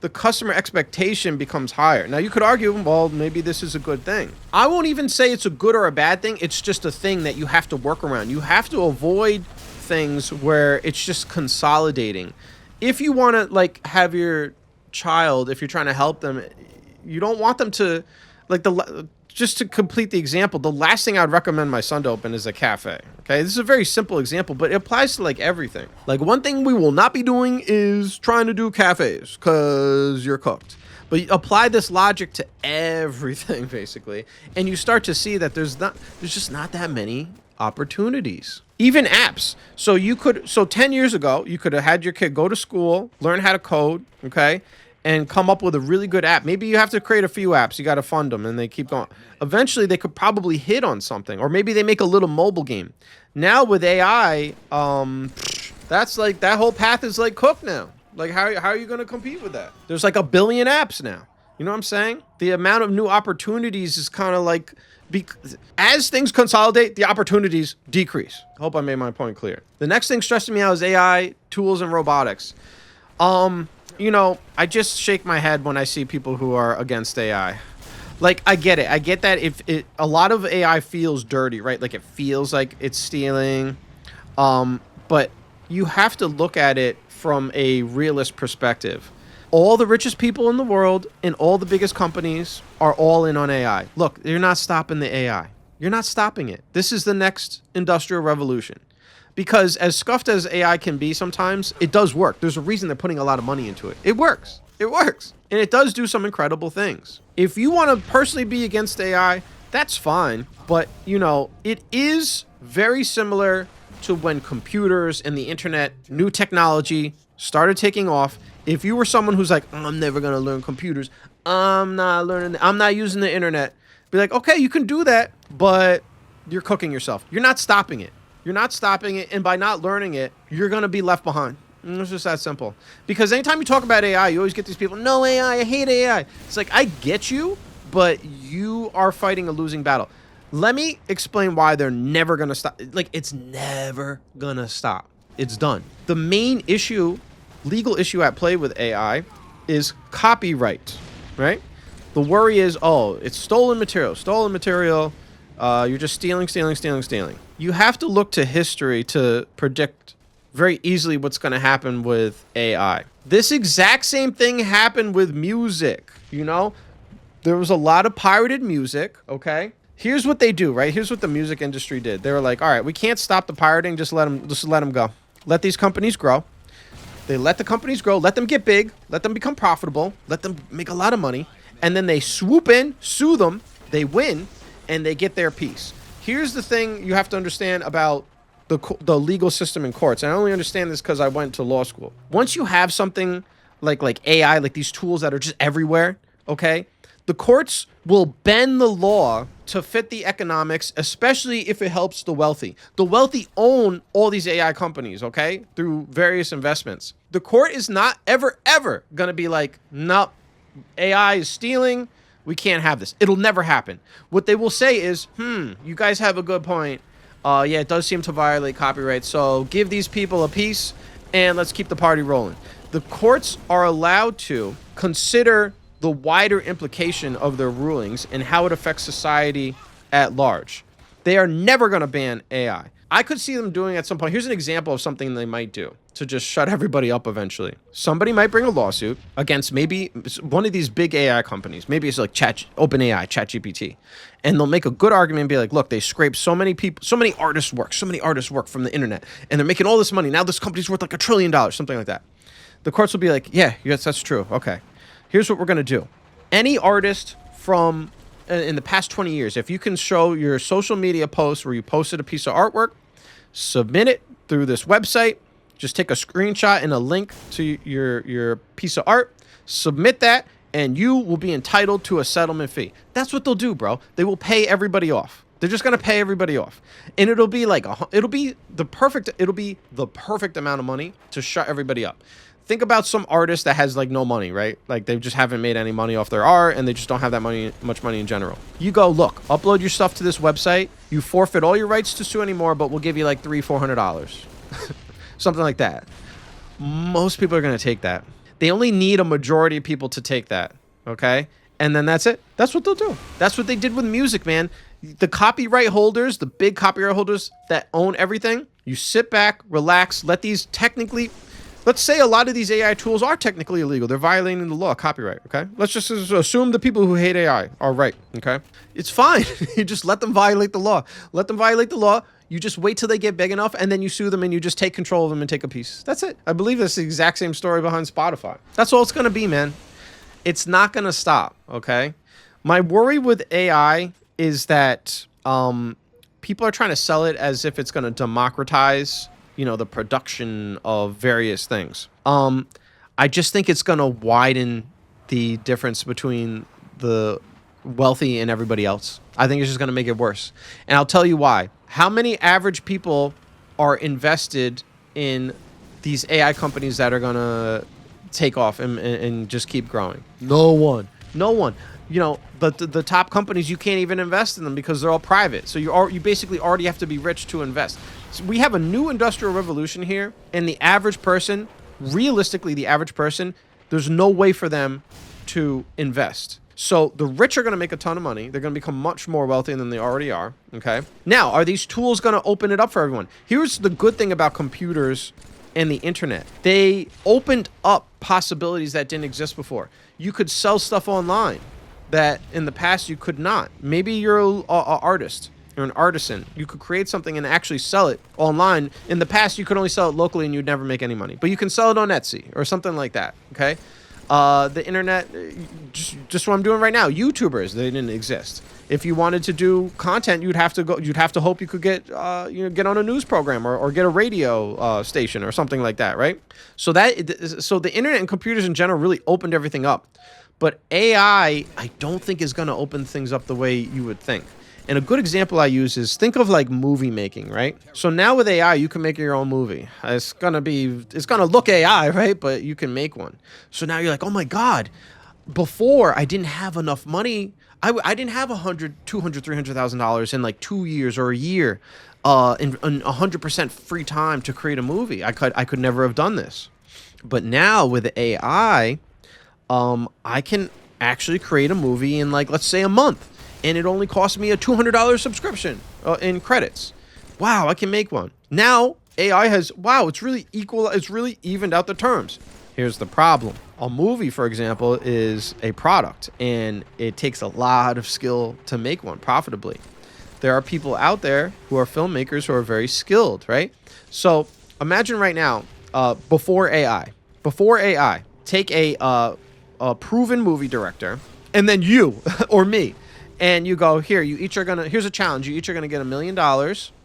the customer expectation becomes higher. Now, you could argue, well, maybe this is a good thing. I won't even say it's a good or a bad thing. It's just a thing that you have to work around. You have to avoid things where it's just consolidating. If you want to like have your child, if you're trying to help them, you don't want them to like just to complete the example, the last thing I'd recommend my son to open is a cafe. Okay, this is a very simple example, but it applies to like everything. Like one thing we will not be doing is trying to do cafes because you're cooked. But you apply this logic to everything basically, and you start to see that there's just not that many opportunities. Even apps. So 10 years ago, you could have had your kid go to school, learn how to code, okay? And come up with a really good app. Maybe you have to create a few apps. You got to fund them and they keep going. Eventually, they could probably hit on something. Or maybe they make a little mobile game. Now with AI, that's like, that whole path is like cooked now. Like, how are you going to compete with that? There's like a billion apps now. You know what I'm saying? The amount of new opportunities is kind of like, as things consolidate, the opportunities decrease. I hope I made my point clear. The next thing stressing me out is AI, tools, and robotics. You know, I just shake my head when I see people who are against AI. Like, I get it. I get that a lot of AI feels dirty, right? Like, it feels like it's stealing. But you have to look at it from a realist perspective. All the richest people in the world and all the biggest companies are all in on AI. Look, you're not stopping the AI. You're not stopping it. This is the next industrial revolution. Because as scuffed as AI can be sometimes, it does work. There's a reason they're putting a lot of money into it. It works. It works. And it does do some incredible things. If you want to personally be against AI, that's fine. But, you know, it is very similar to when computers and the internet, new technology started taking off. If you were someone who's like, I'm never going to learn computers, I'm not using the internet, be like, okay, you can do that, but you're cooking yourself. You're not stopping it. You're not stopping it, and by not learning it, you're going to be left behind. And it's just that simple. Because anytime you talk about AI, you always get these people, no AI, I hate AI. It's like, I get you, but you are fighting a losing battle. Let me explain why they're never going to stop. Like, it's never going to stop. It's done. The main issue, legal issue at play with AI is copyright, right? The worry is, oh, it's stolen material. You're just stealing. You have to look to history to predict very easily what's going to happen with AI. This exact same thing happened with music. You know, there was a lot of pirated music. Okay. Here's what they do, right? Here's what the music industry did. They were like, all right, we can't stop the pirating. Just let them go. Let these companies grow. They let the companies grow, let them get big, let them become profitable, let them make a lot of money. And then they swoop in, sue them, they win, and they get their piece. Here's the thing you have to understand about the legal system in courts. And I only understand this because I went to law school. Once you have something like AI, like these tools that are just everywhere, okay, the courts will bend the law to fit the economics, especially if it helps the wealthy. The wealthy own all these AI companies, okay, through various investments. The court is not ever going to be like, nope, AI is stealing. We can't have this. It'll never happen. What they will say is, you guys have a good point. Yeah, it does seem to violate copyright. So give these people a piece and let's keep the party rolling. The courts are allowed to consider the wider implication of their rulings and how it affects society at large. They are never going to ban AI. I could see them doing at some point. Here's an example of something they might do to just shut everybody up eventually. Somebody might bring a lawsuit against maybe one of these big AI companies. Maybe it's like OpenAI, ChatGPT. And they'll make a good argument and be like, look, they scraped so many artists' work from the internet. And they're making all this money. Now this company's worth like $1 trillion, something like that. The courts will be like, yes, that's true. Okay. Here's what we're going to do. Any artist from in the past 20 years, if you can show your social media post where you posted a piece of artwork, submit it through this website. Just take a screenshot and a link to your piece of art, submit that, and you will be entitled to a settlement fee. That's what they'll do, bro. They will pay everybody off. They're just going to pay everybody off. And it'll be the perfect amount of money to shut everybody up. think about some artist that has like no money, right? Like they just haven't made any money off their art and they just don't have that much money in general. You go, look, upload your stuff to this website. You forfeit all your rights to sue anymore, but we'll give you like $300-400. Something like that. Most people are going to take that. They only need a majority of people to take that. Okay. And then that's it. That's what they'll do. That's what they did with music, man. The copyright holders, the big copyright holders that own everything, you sit back, relax, let these technically, let's say a lot of these AI tools are technically illegal. They're violating the law, copyright, okay? Let's just assume the people who hate AI are right, okay? It's fine. You just let them violate the law. Let them violate the law. You just wait till they get big enough, and then you sue them, and you just take control of them and take a piece. That's it. I believe that's the exact same story behind Spotify. That's all it's going to be, man. It's not going to stop, okay? My worry with AI is that people are trying to sell it as if it's going to democratize, the production of various things. I just think it's going to widen the difference between the wealthy and everybody else. I think it's just going to make it worse. And I'll tell you why. How many average people are invested in these AI companies that are going to take off and just keep growing? No one. The top companies, you can't even invest in them because they're all private. So you basically already have to be rich to invest. So we have a new industrial revolution here, and the average person, realistically, there's no way for them to invest. So the rich are going to make a ton of money. They're going to become much more wealthy than they already are. Okay. Now, are these tools going to open it up for everyone? Here's the good thing about computers and the internet. They opened up possibilities that didn't exist before. You could sell stuff online that in the past you could not. Maybe you're an artist. You're an artisan. You could create something and actually sell it online. In the past, you could only sell it locally and you'd never make any money. But you can sell it on Etsy or something like that. Okay. The internet, just what I'm doing right now. YouTubers, they didn't exist. If you wanted to do content, you'd have to hope you could get on a news program or get a radio station or something like that, right? So the internet and computers in general really opened everything up. But AI, I don't think is going to open things up the way you would think. And a good example I use is think of like movie making, right? So now with AI, you can make your own movie. It's going to look AI, right? But you can make one. So now you're like, oh my God, before I didn't have enough money. I didn't have $100,000, $200,000, $300,000 in like 2 years or a year in 100% free time to create a movie. I could never have done this. But now with AI, I can actually create a movie in like, let's say a month. And it only cost me a $200 subscription in credits. Wow, I can make one. Now, AI it's really equal. It's really evened out the terms. Here's the problem. A movie, for example, is a product, and it takes a lot of skill to make one profitably. There are people out there who are filmmakers who are very skilled, right? So imagine right now, before AI, take a proven movie director, and then you or me. And you go, here's a challenge. You each are going to get $1 million.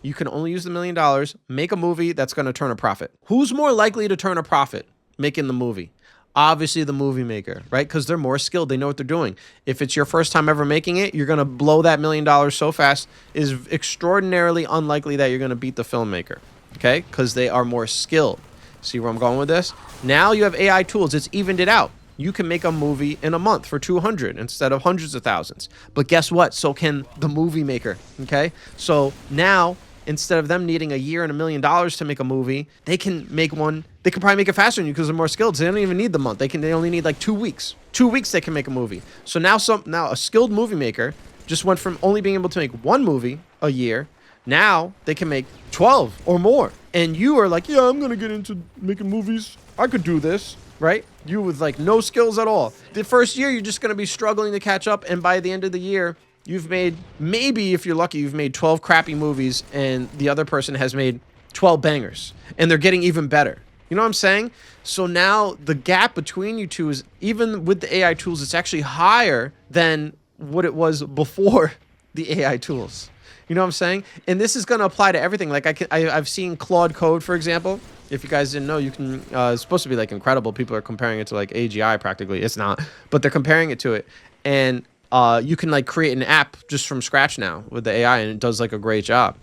You can only use the $1 million, make a movie that's going to turn a profit. Who's more likely to turn a profit making the movie? Obviously the movie maker, right? Because they're more skilled. They know what they're doing. If it's your first time ever making it, you're going to blow that $1 million so fast. Is extraordinarily unlikely that you're going to beat the filmmaker, okay? Because they are more skilled. See where I'm going with this? Now you have AI tools. It's evened it out. You can make a movie in a month for 200 instead of hundreds of thousands. But guess what? So can the movie maker, okay? So now, instead of them needing a year and $1 million to make a movie, they can make one. They can probably make it faster than you because they're more skilled. So they don't even need the month. They only need like 2 weeks. 2 weeks they can make a movie. So now a skilled movie maker just went from only being able to make one movie a year. Now they can make 12 or more. And you are like, yeah, I'm going to get into making movies. I could do this. Right? You with like no skills at all. The first year, you're just going to be struggling to catch up. And by the end of the year, you've made, maybe if you're lucky, you've made 12 crappy movies and the other person has made 12 bangers and they're getting even better. You know what I'm saying? So now the gap between you two is, even with the AI tools, it's actually higher than what it was before the AI tools. You know what I'm saying? And this is going to apply to everything. Like I've seen Claude Code, for example. If you guys didn't know, you can, it's supposed to be like incredible. People are comparing it to like AGI practically. It's not, but they're comparing it to it. And you can like create an app just from scratch now with the AI, and it does like a great job.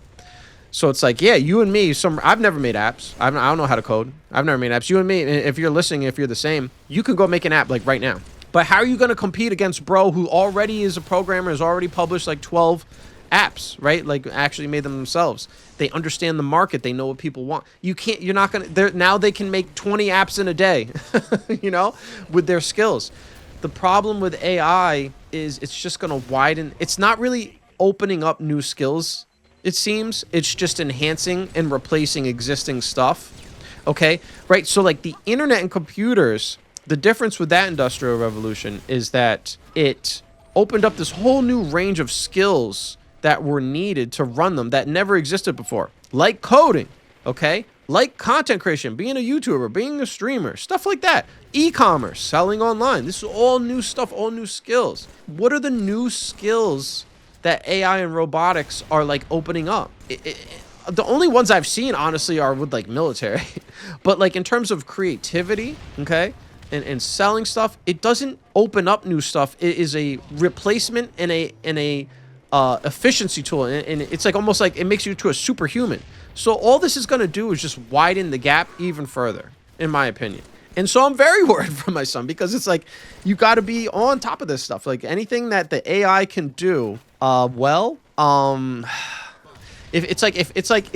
So it's like, yeah, you and me, I've never made apps. I don't know how to code. I've never made apps. You and me, if you're listening, if you're the same, you can go make an app like right now. But how are you going to compete against bro who already is a programmer, has already published like 12 apps, right? Like actually made them themselves. They understand the market. They know what people want. You're not going to, now they can make 20 apps in a day, with their skills. The problem with AI is it's just going to widen. It's not really opening up new skills. It seems it's just enhancing and replacing existing stuff. Okay. Right. So like the internet and computers, the difference with that industrial revolution is that it opened up this whole new range of skills that were needed to run them that never existed before, like coding, okay? Like content creation, being a YouTuber, being a streamer, stuff like that. E-commerce, selling online. This is all new stuff, all new skills. What are the new skills that AI and robotics are like opening up? The only ones I've seen, honestly, are with like military. But like in terms of creativity, okay? And selling stuff, it doesn't open up new stuff. It is a replacement and a efficiency tool, and it's like almost like it makes you to a superhuman. So all this is going to do is just widen the gap even further, in my opinion. And so I'm very worried for my son, because it's like you got to be on top of this stuff. Like anything that the AI can do, it's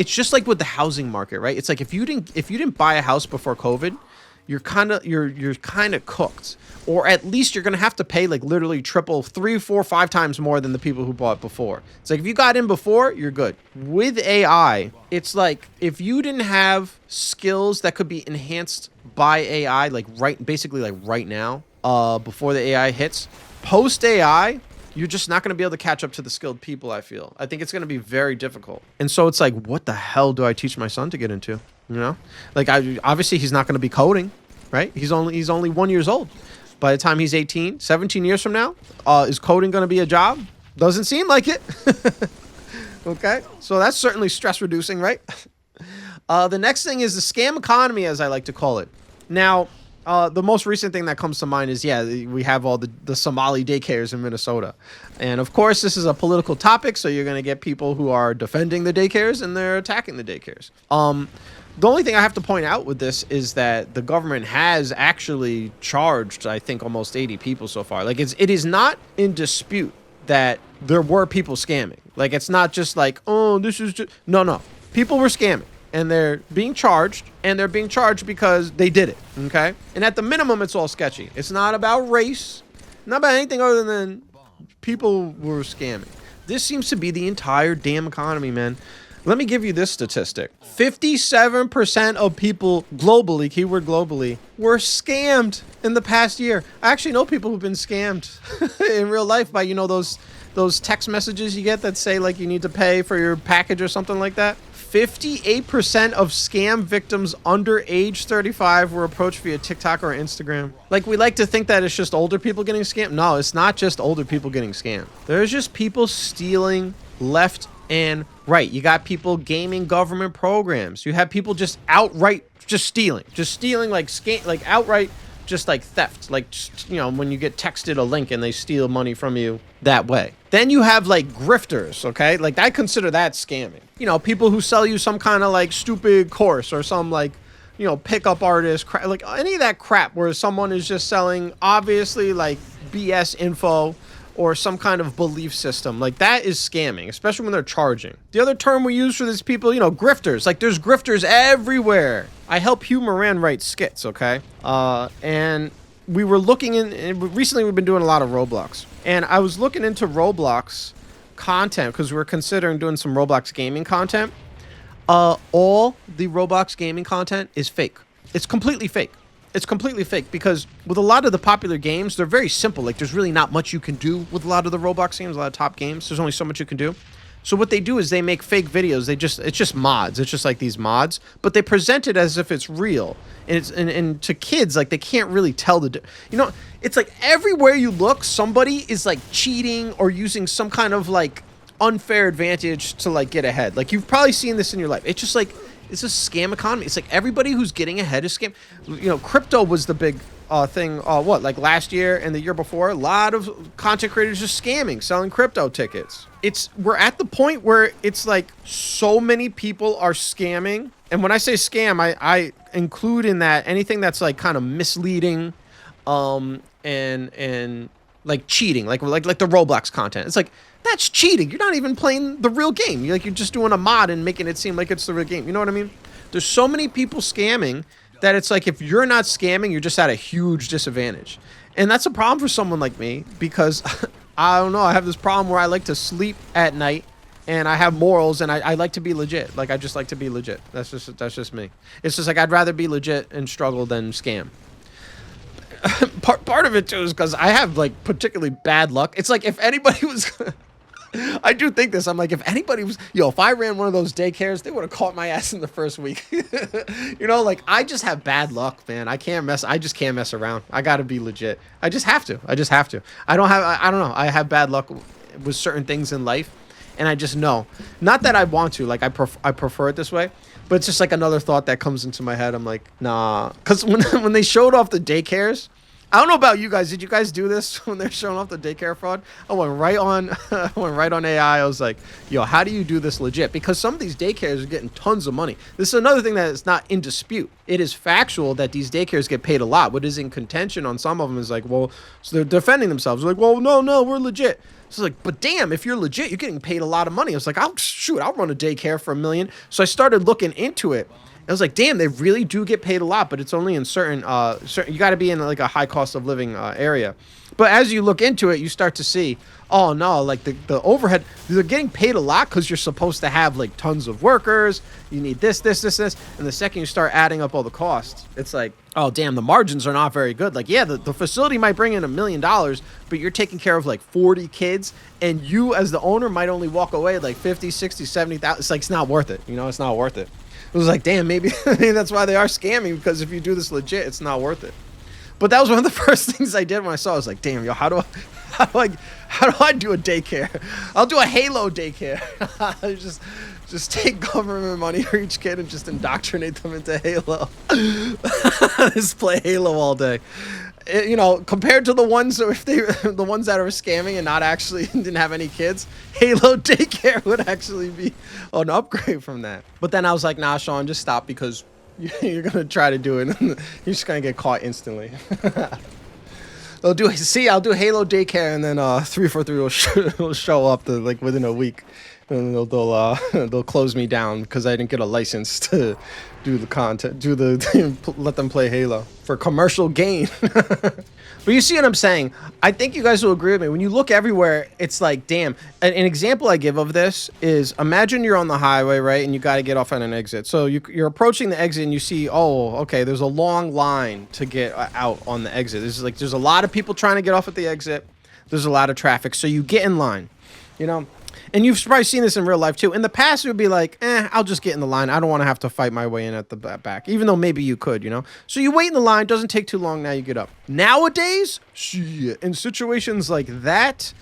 just like with the housing market, right? It's like if you didn't buy a house before COVID, you're kind of cooked, or at least you're gonna have to pay like literally triple, 3, 4, 5 times more than the people who bought before. It's like if you got in before, you're good. With AI, it's like if you didn't have skills that could be enhanced by AI, basically right now, before the AI hits, post AI, you're just not going to be able to catch up to the skilled people, I feel. I think it's going to be very difficult. And so it's like, what the hell do I teach my son to get into? Like obviously he's not going to be coding, right? He's only 1 year old. By the time he's 18, 17 years from now, is coding going to be a job? Doesn't seem like it. Okay. So that's certainly stress reducing, right? The next thing is the scam economy, as I like to call it. Now, the most recent thing that comes to mind is, we have all the Somali daycares in Minnesota. And of course, this is a political topic, so you're going to get people who are defending the daycares and they're attacking the daycares. The only thing I have to point out with this is that the government has actually charged, I think, almost 80 people so far. Like it is not in dispute that there were people scamming. Like it's not just like, oh, this is just... No. People were scamming. And they're being charged, because they did it, okay? And at the minimum, it's all sketchy. It's not about race, not about anything other than people were scamming. This seems to be the entire damn economy, man. Let me give you this statistic. 57% of people globally, keyword globally, were scammed in the past year. I actually know people who've been scammed in real life by, those text messages you get that say, like, you need to pay for your package or something like that. 58% of scam victims under age 35 were approached via TikTok or Instagram. Like, we like to think that it's just older people getting scammed. No, it's not just older people getting scammed. There's just people stealing left and right. You got people gaming government programs. You have people just outright just stealing like scam, like outright just like theft, like, when you get texted a link and they steal money from you that way. Then you have like grifters, okay? Like I consider that scamming. People who sell you some kind of like stupid course or some like, pickup artist, like any of that crap where someone is just selling obviously like BS info or some kind of belief system. Like that is scamming, especially when they're charging. The other term we use for these people, grifters. Like there's grifters everywhere. I help Hugh Moran write skits, okay? And we were looking recently we've been doing a lot of Roblox. And I was looking into Roblox content because we were considering doing some Roblox gaming content. All the Roblox gaming content is fake. It's completely fake. It's completely fake because with a lot of the popular games, they're very simple. Like there's really not much you can do with a lot of the Roblox games, a lot of top games. There's only so much you can do. So what they do is they make fake videos. It's just mods. It's just like these mods, but they present it as if it's real. And and to kids, like they can't really tell it's like everywhere you look, somebody is like cheating or using some kind of like unfair advantage to like get ahead. Like you've probably seen this in your life. It's just like, it's a scam economy. It's like everybody who's getting ahead is scam. Crypto was the big thing, like last year and the year before, a lot of content creators just scamming, selling crypto tickets. We're at the point where it's like so many people are scamming. And when I say scam, I include in that anything that's like kind of misleading, and like cheating, like the Roblox content. It's like, that's cheating. You're not even playing the real game. You're just doing a mod and making it seem like it's the real game. You know what I mean? There's so many people scamming that it's like, if you're not scamming, you're just at a huge disadvantage. And that's a problem for someone like me, because I don't know, I have this problem where I like to sleep at night and I have morals, and I like to be legit. Like, I just like to be legit. That's just me. It's just like, I'd rather be legit and struggle than scam. Part of it too is because I have like particularly bad luck. It's like, if anybody was I do think this. I'm like, if anybody was, if I ran one of those daycares, they would have caught my ass in the first week. Like, I just have bad luck, man. I just can't mess around. I gotta be legit. I just have to. I don't know. I have bad luck with certain things in life, and I just know. Not that I want to. Like, I prefer it this way, but it's just like another thought that comes into my head. I'm like, nah. Because when they showed off the daycares, I don't know about you guys. Did you guys do this when they're showing off the daycare fraud? I went right on AI. I was like, how do you do this legit? Because some of these daycares are getting tons of money. This is another thing that is not in dispute. It is factual that these daycares get paid a lot. What is in contention on some of them is like, well, so they're defending themselves. They're like, well, no, we're legit. So it's like, but damn, if you're legit, you're getting paid a lot of money. I was like, I'll run a daycare for $1 million. So I started looking into it. I was like, damn, they really do get paid a lot, but it's only in certain you got to be in like a high cost of living area. But as you look into it, you start to see, oh no, like the overhead, they're getting paid a lot because you're supposed to have like tons of workers. You need this. And the second you start adding up all the costs, it's like, oh damn, the margins are not very good. Like, yeah, the facility might bring in $1 million, but you're taking care of like 40 kids, and you as the owner might only walk away like 50, 60, 70,000. It's like, it's not worth it. It's not worth it. It was like, damn, maybe that's why they are scamming, because if you do this legit, it's not worth it. But that was one of the first things I did when I saw it. I was like, damn, how do I do a daycare? I'll do a Halo daycare. just take government money for each kid and just indoctrinate them into Halo. Just play Halo all day. Compared to the ones that are scamming and not actually didn't have any kids, Halo daycare would actually be an upgrade from that. But then I was like, nah, Sean, just stop, because you're gonna try to do it, and you're just gonna get caught instantly. I'll do Halo daycare, and then 343 will show up within a week, and they'll close me down because I didn't get a license to do the content, let them play Halo for commercial gain. But you see what I'm saying? I think you guys will agree with me. When you look everywhere, it's like, damn. An example I give of this is, imagine you're on the highway, right? And you got to get off at an exit. So you're approaching the exit and you see, oh, okay, there's a long line to get out on the exit. There's a lot of people trying to get off at the exit. There's a lot of traffic. So you get in line, And you've probably seen this in real life too. In the past, it would be like, I'll just get in the line. I don't want to have to fight my way in at the back, even though maybe you could, So you wait in the line. Doesn't take too long. Now you get up. Nowadays, in situations like that,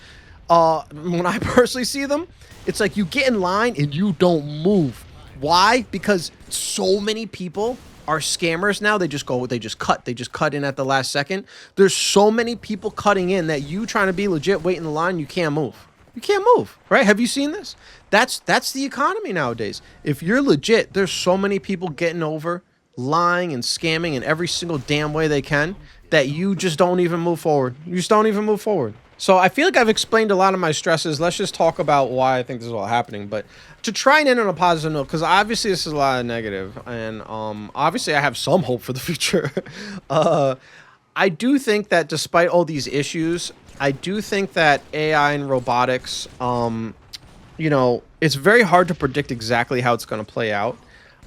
when I personally see them, it's like you get in line and you don't move. Why? Because so many people are scammers now. They just cut in at the last second. There's so many people cutting in that you trying to be legit, wait in the line, you can't move. You can't move, right? Have you seen this? That's the economy nowadays. If you're legit, there's so many people getting over, lying and scamming in every single damn way they can, that you just don't even move forward. You just don't even move forward. So I feel like I've explained a lot of my stresses. Let's just talk about why I think this is all happening. But to try and end on a positive note, because obviously this is a lot of negative, and obviously I have some hope for the future. I do think that despite all these issues, I do think that AI and robotics, it's very hard to predict exactly how it's going to play out.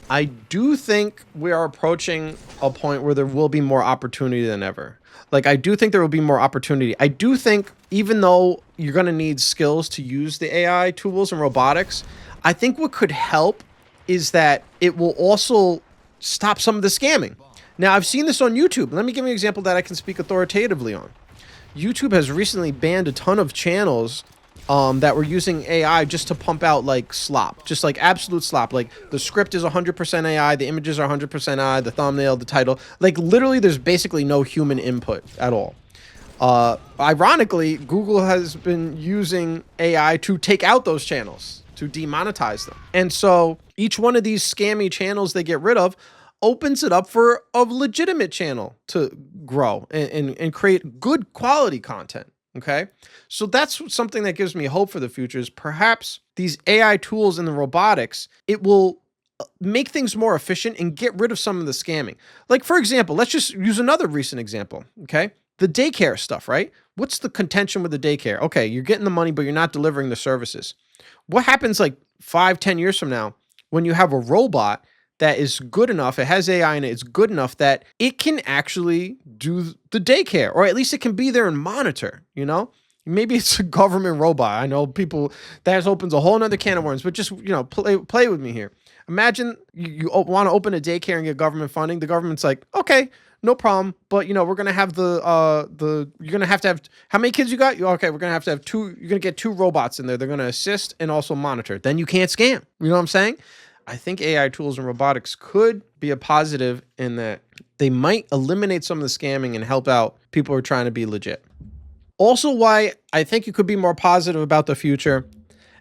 I do think we are approaching a point where there will be more opportunity than ever. Like, I do think there will be more opportunity. I do think, even though you're going to need skills to use the AI tools and robotics, I think what could help is that it will also stop some of the scamming. Now, I've seen this on YouTube. Let me give you an example that I can speak authoritatively on. YouTube has recently banned a ton of channels that were using AI just to pump out like slop, just like absolute slop. Like the script is 100% AI, the images are 100% AI, the thumbnail, the title. Like literally, there's basically no human input at all. Ironically, Google has been using AI to take out those channels, to demonetize them. And so each one of these scammy channels they get rid of opens it up for a legitimate channel to grow and create good quality content. Okay. So that's something that gives me hope for the future is perhaps these AI tools in the robotics, it will make things more efficient and get rid of some of the scamming. Like, for example, let's just use another recent example. Okay. The daycare stuff, right? What's the contention with the daycare? Okay, you're getting the money, but you're not delivering the services. What happens like 5, 10 years from now when you have a robot that is good enough, it has AI in it, it's good enough that it can actually do the daycare, or at least it can be there and monitor, you know? Maybe it's a government robot. I know people, that opens a whole nother can of worms, but just, play with me here. Imagine you want to open a daycare and get government funding. The government's like, okay, no problem, but we're gonna have you're gonna have to have how many kids you got? Okay, we're gonna have to have two. You're gonna get two robots in there. They're gonna assist and also monitor. Then you can't scam. You know what I'm saying? I think AI tools and robotics could be a positive in that they might eliminate some of the scamming and help out people who are trying to be legit. Also, why I think you could be more positive about the future.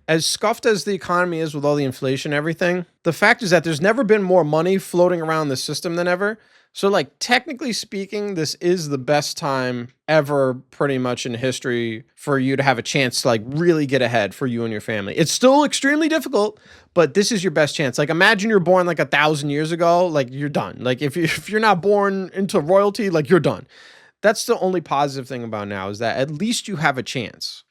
As scuffed as the economy is with all the inflation and everything, the fact is that there's never been more money floating around the system than ever. So, like, technically speaking, this is the best time ever, pretty much in history, for you to have a chance to, like, really get ahead for you and your family. It's still extremely difficult, but this is your best chance. Like, imagine you're born, like, 1,000 years ago, like, you're done. Like, if you're not born into royalty, like, you're done. That's the only positive thing about now is that at least you have a chance.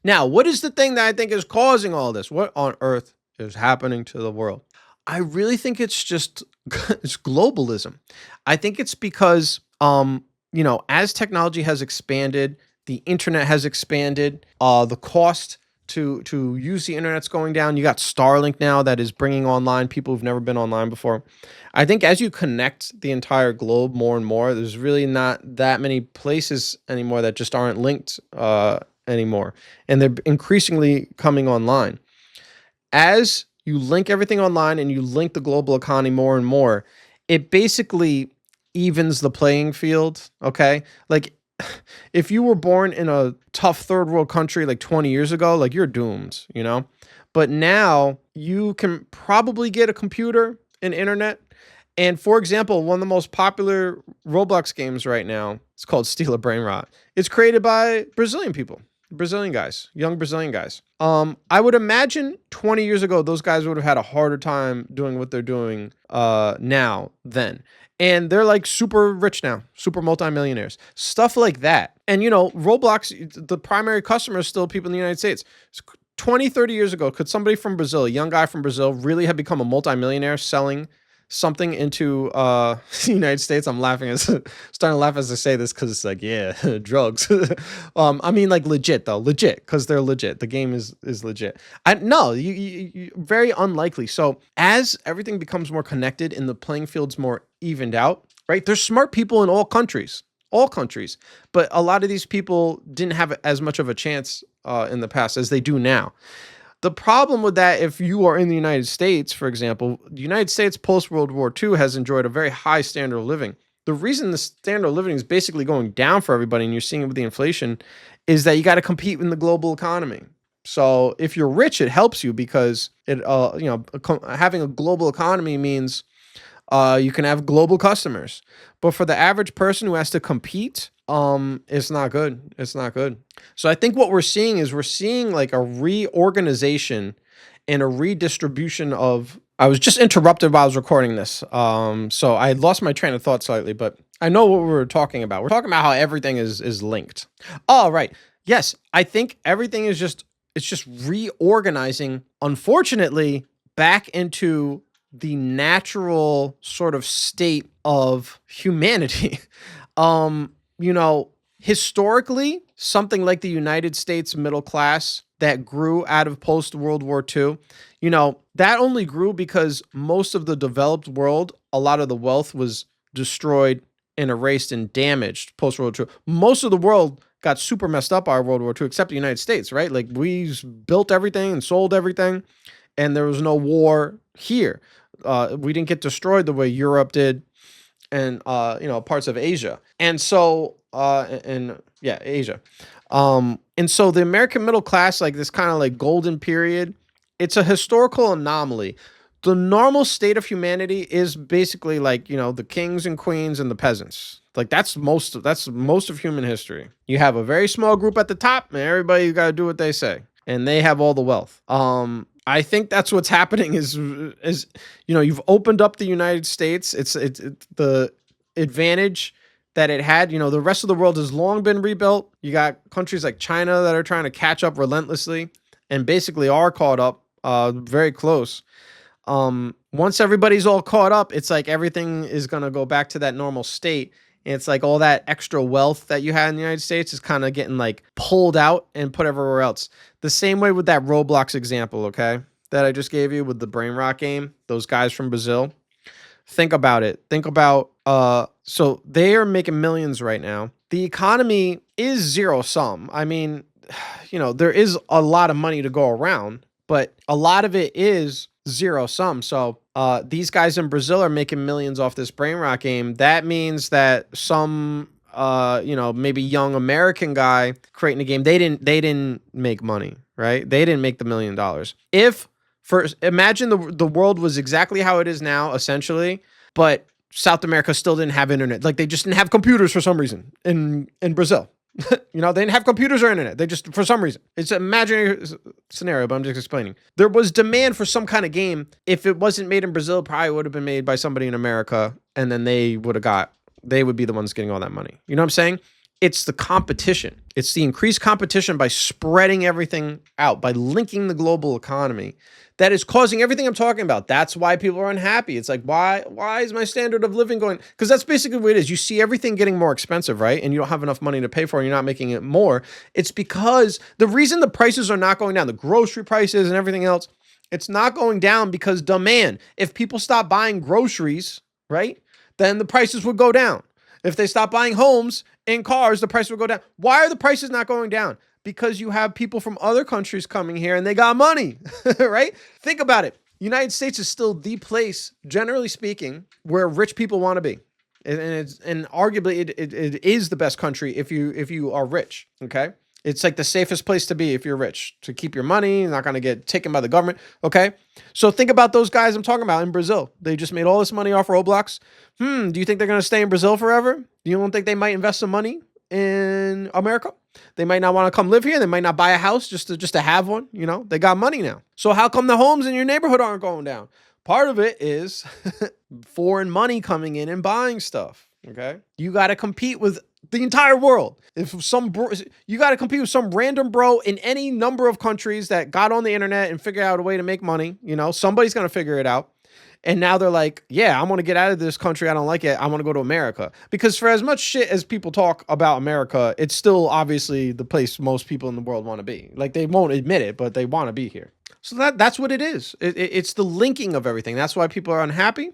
Now, what is the thing that I think is causing all this? What on earth is happening to the world? I really think it's just it's globalism. I think it's because as technology has expanded, the internet has expanded, the cost to use the internet's going down. You got Starlink now that is bringing online people who've never been online before. I think as you connect the entire globe more and more, there's really not that many places anymore that just aren't linked anymore, and they're increasingly coming online. As you link everything online and you link the global economy more and more, it basically evens the playing field. Okay. Like if you were born in a tough third world country like 20 years ago, like you're doomed, But now you can probably get a computer and internet. And for example, one of the most popular Roblox games right now, it's called Steal a Brain Rot. It's created by Brazilian people. Brazilian guys, young Brazilian guys. I would imagine 20 years ago, those guys would have had a harder time doing what they're doing now then. And they're like super rich now, super multimillionaires, stuff like that. And, Roblox, the primary customer is still people in the United States. 20, 30 years ago, could somebody from Brazil, a young guy from Brazil, really have become a multimillionaire selling something into the United States? I'm laughing starting to laugh as I say this because it's like, yeah, drugs. I mean, like legit though, legit, because they're legit. The game is legit. No, you very unlikely. So as everything becomes more connected and the playing field's more evened out, right? There's smart people in all countries, but a lot of these people didn't have as much of a chance in the past as they do now. The problem with that, if you are in the United States, for example, the United States post-World War II has enjoyed a very high standard of living. The reason the standard of living is basically going down for everybody, and you're seeing it with the inflation, is that you got to compete in the global economy. So if you're rich, it helps you because having a global economy means you can have global customers. But for the average person who has to compete, it's not good. It's not good. So I think what we're seeing is like a reorganization and a redistribution of. I was just interrupted while I was recording this. So I lost my train of thought slightly, but I know what we were talking about. We're talking about how everything is linked. Oh, right. Yes, I think everything is it's just reorganizing, unfortunately, back into the natural sort of state of humanity. Historically, something like the United States middle class that grew out of post-World War II, that only grew because most of the developed world, a lot of the wealth was destroyed and erased and damaged post-World War II. Most of the world got super messed up our World War II, except the United States, right? Like we built everything and sold everything, and there was no war here. We didn't get destroyed the way Europe did, and parts of Asia. And so and yeah, Asia. And so the American middle class, like this kind of like golden period, it's a historical anomaly. The normal state of humanity is basically like, the kings and queens and the peasants. Like that's most of human history. You have a very small group at the top, and everybody got to do what they say, and they have all the wealth. I think that's what's happening is you've opened up the United States. It's the advantage that it had. The rest of the world has long been rebuilt. You got countries like China that are trying to catch up relentlessly and basically are caught up very close. Once everybody's all caught up, it's like everything is going to go back to that normal state. And it's like all that extra wealth that you had in the United States is kind of getting like pulled out and put everywhere else. The same way with that Roblox example, okay, that I just gave you with the brain rot game, those guys from Brazil. Think about it. Think about so they are making millions right now. The economy is zero sum. I mean, there is a lot of money to go around, but a lot of it is zero sum. So these guys in Brazil are making millions off this brain rot game. That means that some maybe young American guy creating a game, they didn't make money, right? They didn't make the $1 million. Imagine the world was exactly how it is now, essentially, but South America still didn't have internet. Like they just didn't have computers for some reason in Brazil. They didn't have computers or internet. They just, for some reason, it's an imaginary scenario, but I'm just explaining. There was demand for some kind of game. If it wasn't made in Brazil, it probably would have been made by somebody in America, and then they would be the ones getting all that money. You know what I'm saying? It's the competition. It's the increased competition by spreading everything out, by linking the global economy that is causing everything I'm talking about. That's why people are unhappy. It's like, why is my standard of living going? Because that's basically what it is. You see everything getting more expensive, right? And you don't have enough money to pay for it, and you're not making it more. It's because the reason the prices are not going down, the grocery prices and everything else, it's not going down because demand. If people stop buying groceries, right, then the prices would go down. If they stop buying homes and cars, the price will go down. Why are the prices not going down? Because you have people from other countries coming here and they got money, right? Think about it. United States is still the place, generally speaking, where rich people want to be. And arguably it is the best country if you are rich, okay? It's like the safest place to be if you're rich, to keep your money, you're not going to get taken by the government, okay? So think about those guys I'm talking about in Brazil. They just made all this money off Roblox. Do you think they're going to stay in Brazil forever? You don't think they might invest some money in America? They might not want to come live here. They might not buy a house just to have one. They got money now. So how come the homes in your neighborhood aren't going down? Part of it is foreign money coming in and buying stuff. Okay, you got to compete with the entire world. You got to compete with some random bro in any number of countries that got on the internet and figured out a way to make money. Somebody's going to figure it out. And now they're like, yeah, I want to get out of this country. I don't like it. I want to go to America. Because for as much shit as people talk about America, it's still obviously the place most people in the world want to be. Like they won't admit it, but they want to be here. So that's what it is. It's the linking of everything. That's why people are unhappy.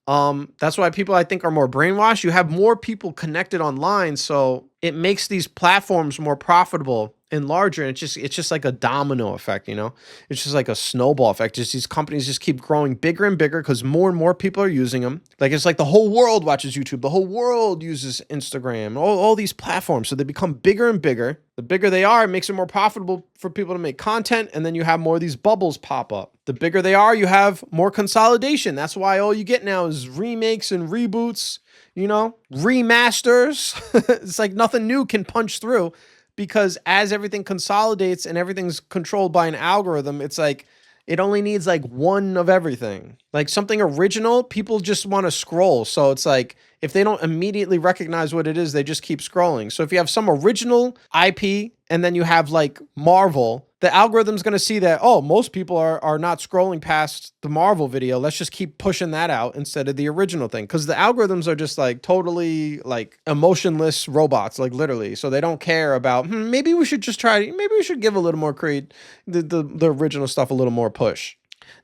That's why people, I think, are more brainwashed. You have more people connected online, so it makes these platforms more profitable and larger. And it's just like a domino effect, It's just like a snowball effect. Just these companies just keep growing bigger and bigger because more and more people are using them. Like it's like the whole world watches YouTube. The whole world uses Instagram. All these platforms, so they become bigger and bigger. The bigger they are, it makes it more profitable for people to make content, and then you have more of these bubbles pop up. The bigger they are, you have more consolidation. That's why all you get now is remakes and reboots, remasters. It's like nothing new can punch through, because as everything consolidates and everything's controlled by an algorithm, it's like it only needs like one of everything. Like something original, people just want to scroll. So it's like if they don't immediately recognize what it is, they just keep scrolling. So if you have some original IP and then you have like Marvel, the algorithm's going to see that, oh, most people are not scrolling past the Marvel video. Let's just keep pushing that out instead of the original thing. Because the algorithms are just like totally like emotionless robots, like literally. So they don't care about, maybe we should give a little more the original stuff a little more push.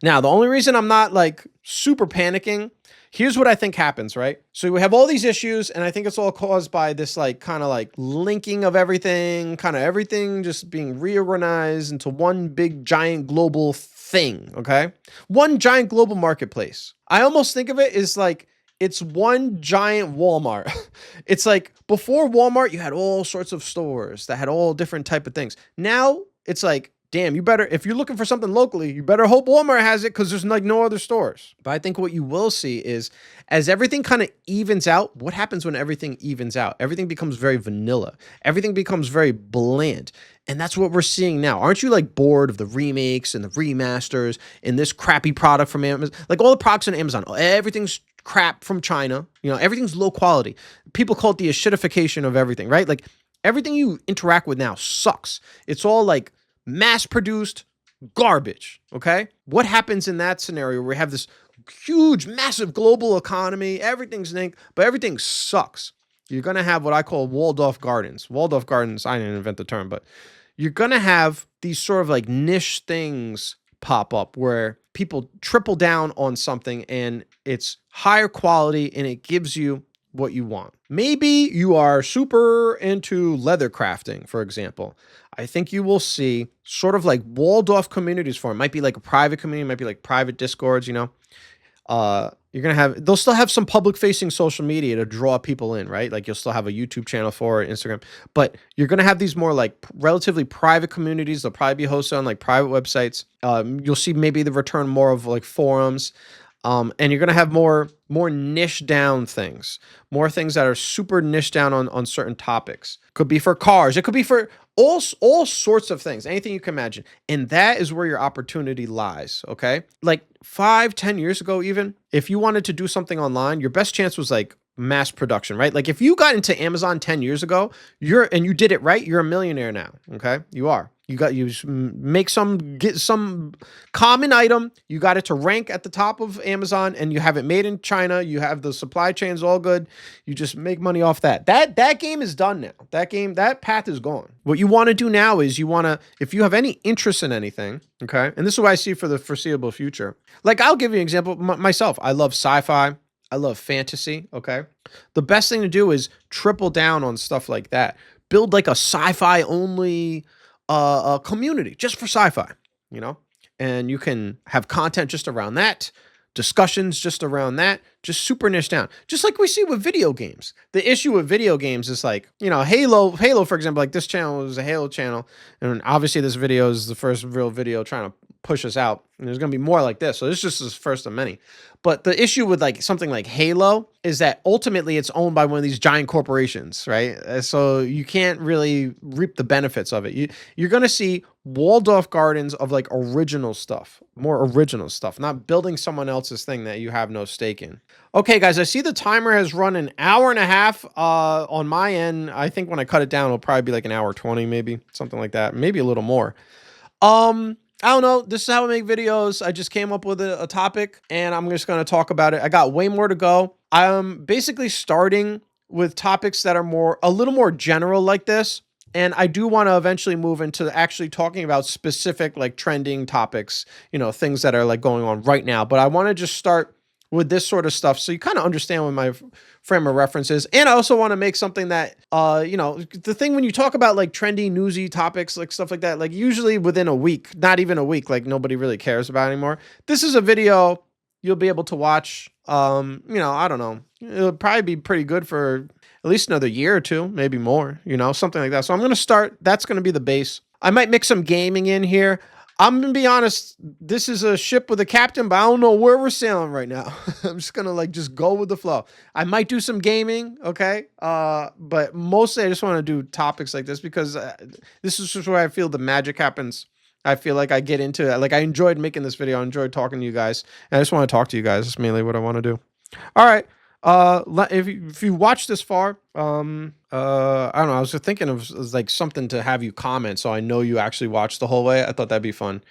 Now, the only reason I'm not like super panicking, Here's what I think happens, right? So we have all these issues, and I think it's all caused by this like kind of like linking of everything, kind of everything just being reorganized into one big giant global thing, okay? One giant global marketplace. I almost think of it as like it's one giant Walmart. It's like before Walmart, you had all sorts of stores that had all different type of things. Now it's like, damn, you better, if you're looking for something locally, you better hope Walmart has it because there's like no other stores. But I think what you will see is as everything kind of evens out, what happens when everything evens out? Everything becomes very vanilla. Everything becomes very bland. And that's what we're seeing now. Aren't you like bored of the remakes and the remasters and this crappy product from Amazon? Like all the products on Amazon, everything's crap from China. You know, everything's low quality. People call it the acidification of everything, right? Like everything you interact with now sucks. It's all like mass produced garbage. Okay. What happens in that scenario where we have this huge, massive global economy? Everything's nice, but everything sucks. You're going to have what I call walled off gardens. Walled off gardens, I didn't invent the term, but you're going to have these sort of like niche things pop up where people triple down on something and it's higher quality and it gives you what you want. Maybe you are super into leather crafting, for example. I think you will see sort of like walled off communities for it. Might be like a private community, might be like private discords, you know. You're going to have, they'll still have some public facing social media to draw people in, right? Like you'll still have a YouTube channel for it, Instagram, but you're going to have these more like relatively private communities. They'll probably be hosted on like private websites. You'll see maybe the return more of like forums. And you're going to have more niche down things, more things that are super niche down on certain topics. Could be for cars. It could be for all sorts of things, anything you can imagine. And that is where your opportunity lies. Okay. Like 5-10 years ago, even if you wanted to do something online, your best chance was like mass production, right? Like if you got into Amazon 10 years ago, and you did it right, you're a millionaire now. Okay. You are. Get some common item. You got it to rank at the top of Amazon and you have it made in China. You have the supply chains all good. You just make money off that. That game is done now. That path is gone. What you want to do now is if you have any interest in anything, okay? And this is what I see for the foreseeable future. Like I'll give you an example. Myself, I love sci-fi. I love fantasy, okay? The best thing to do is triple down on stuff like that. Build like a sci-fi only a community just for sci-fi, you know, and you can have content just around that, discussions just around that, just super niche down, just like we see with video games. The issue with video games is like, you know, Halo, for example, like this channel is a Halo channel, and obviously this video is the first real video trying to push us out, and there's going to be more like this. So this just is first of many. But the issue with like something like Halo is that ultimately it's owned by one of these giant corporations, right? So you can't really reap the benefits of it. You're going to see walled off gardens of like original stuff, more original stuff, not building someone else's thing that you have no stake in. Okay, guys, I see the timer has run an hour and a half on my end. I think when I cut it down, it'll probably be like an hour 20, maybe something like that, maybe a little more. I don't know. This is how I make videos. I just came up with a topic and I'm just going to talk about it. I got way more to go. I'm basically starting with topics that are a little more general like this. And I do want to eventually move into actually talking about specific like trending topics, you know, things that are like going on right now. But I want to just start with this sort of stuff so you kind of understand what my frame of reference is. And I also want to make something that, you know, the thing when you talk about like trendy, newsy topics, like stuff like that, like usually within a week, not even a week, like nobody really cares about anymore. This is a video you'll be able to watch. You know, I don't know. It'll probably be pretty good for at least another year or two, maybe more, you know, something like that. So I'm going to start. That's going to be the base. I might mix some gaming in here. I'm going to be honest, this is a ship with a captain, but I don't know where we're sailing right now. I'm just going to like just go with the flow. I might do some gaming, okay? But mostly I just want to do topics like this because this is just where I feel the magic happens. I feel like I get into it. Like I enjoyed making this video. I enjoyed talking to you guys. And I just want to talk to you guys. That's mainly what I want to do. All right. If you watch this far, I don't know. I was just thinking of like something to have you comment, so I know you actually watched the whole way. I thought that'd be fun.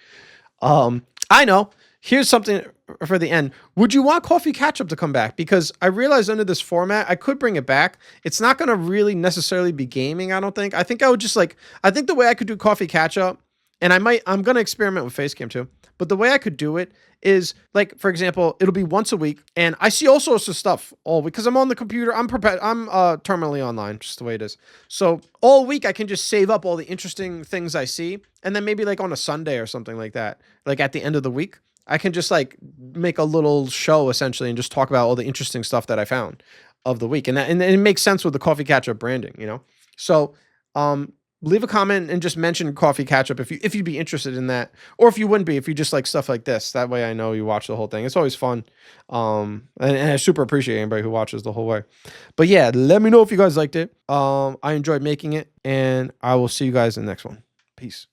I know. Here's something for the end. Would you want Coffee Catch-Up to come back? Because I realized under this format, I could bring it back. It's not going to really necessarily be gaming, I don't think. I think I would just like, I think the way I could do Coffee Catch-Up, and I'm going to experiment with Facecam too, but the way I could do it is like, for example, it'll be once a week, and I see all sorts of stuff all week because I'm on the computer. I'm terminally online, just the way it is. So all week I can just save up all the interesting things I see, and then maybe like on a Sunday or something like that, like at the end of the week, I can just like make a little show essentially and just talk about all the interesting stuff that I found of the week, and it makes sense with the coffee catch up branding, you know. So um, leave a comment and just mention coffee catch up if you'd be interested in that, or if you wouldn't be, if you just like stuff like this. That way I know you watch the whole thing. It's always fun, and I super appreciate anybody who watches the whole way. But yeah, let me know if you guys liked it. I enjoyed making it, and I will see you guys in the next one. Peace.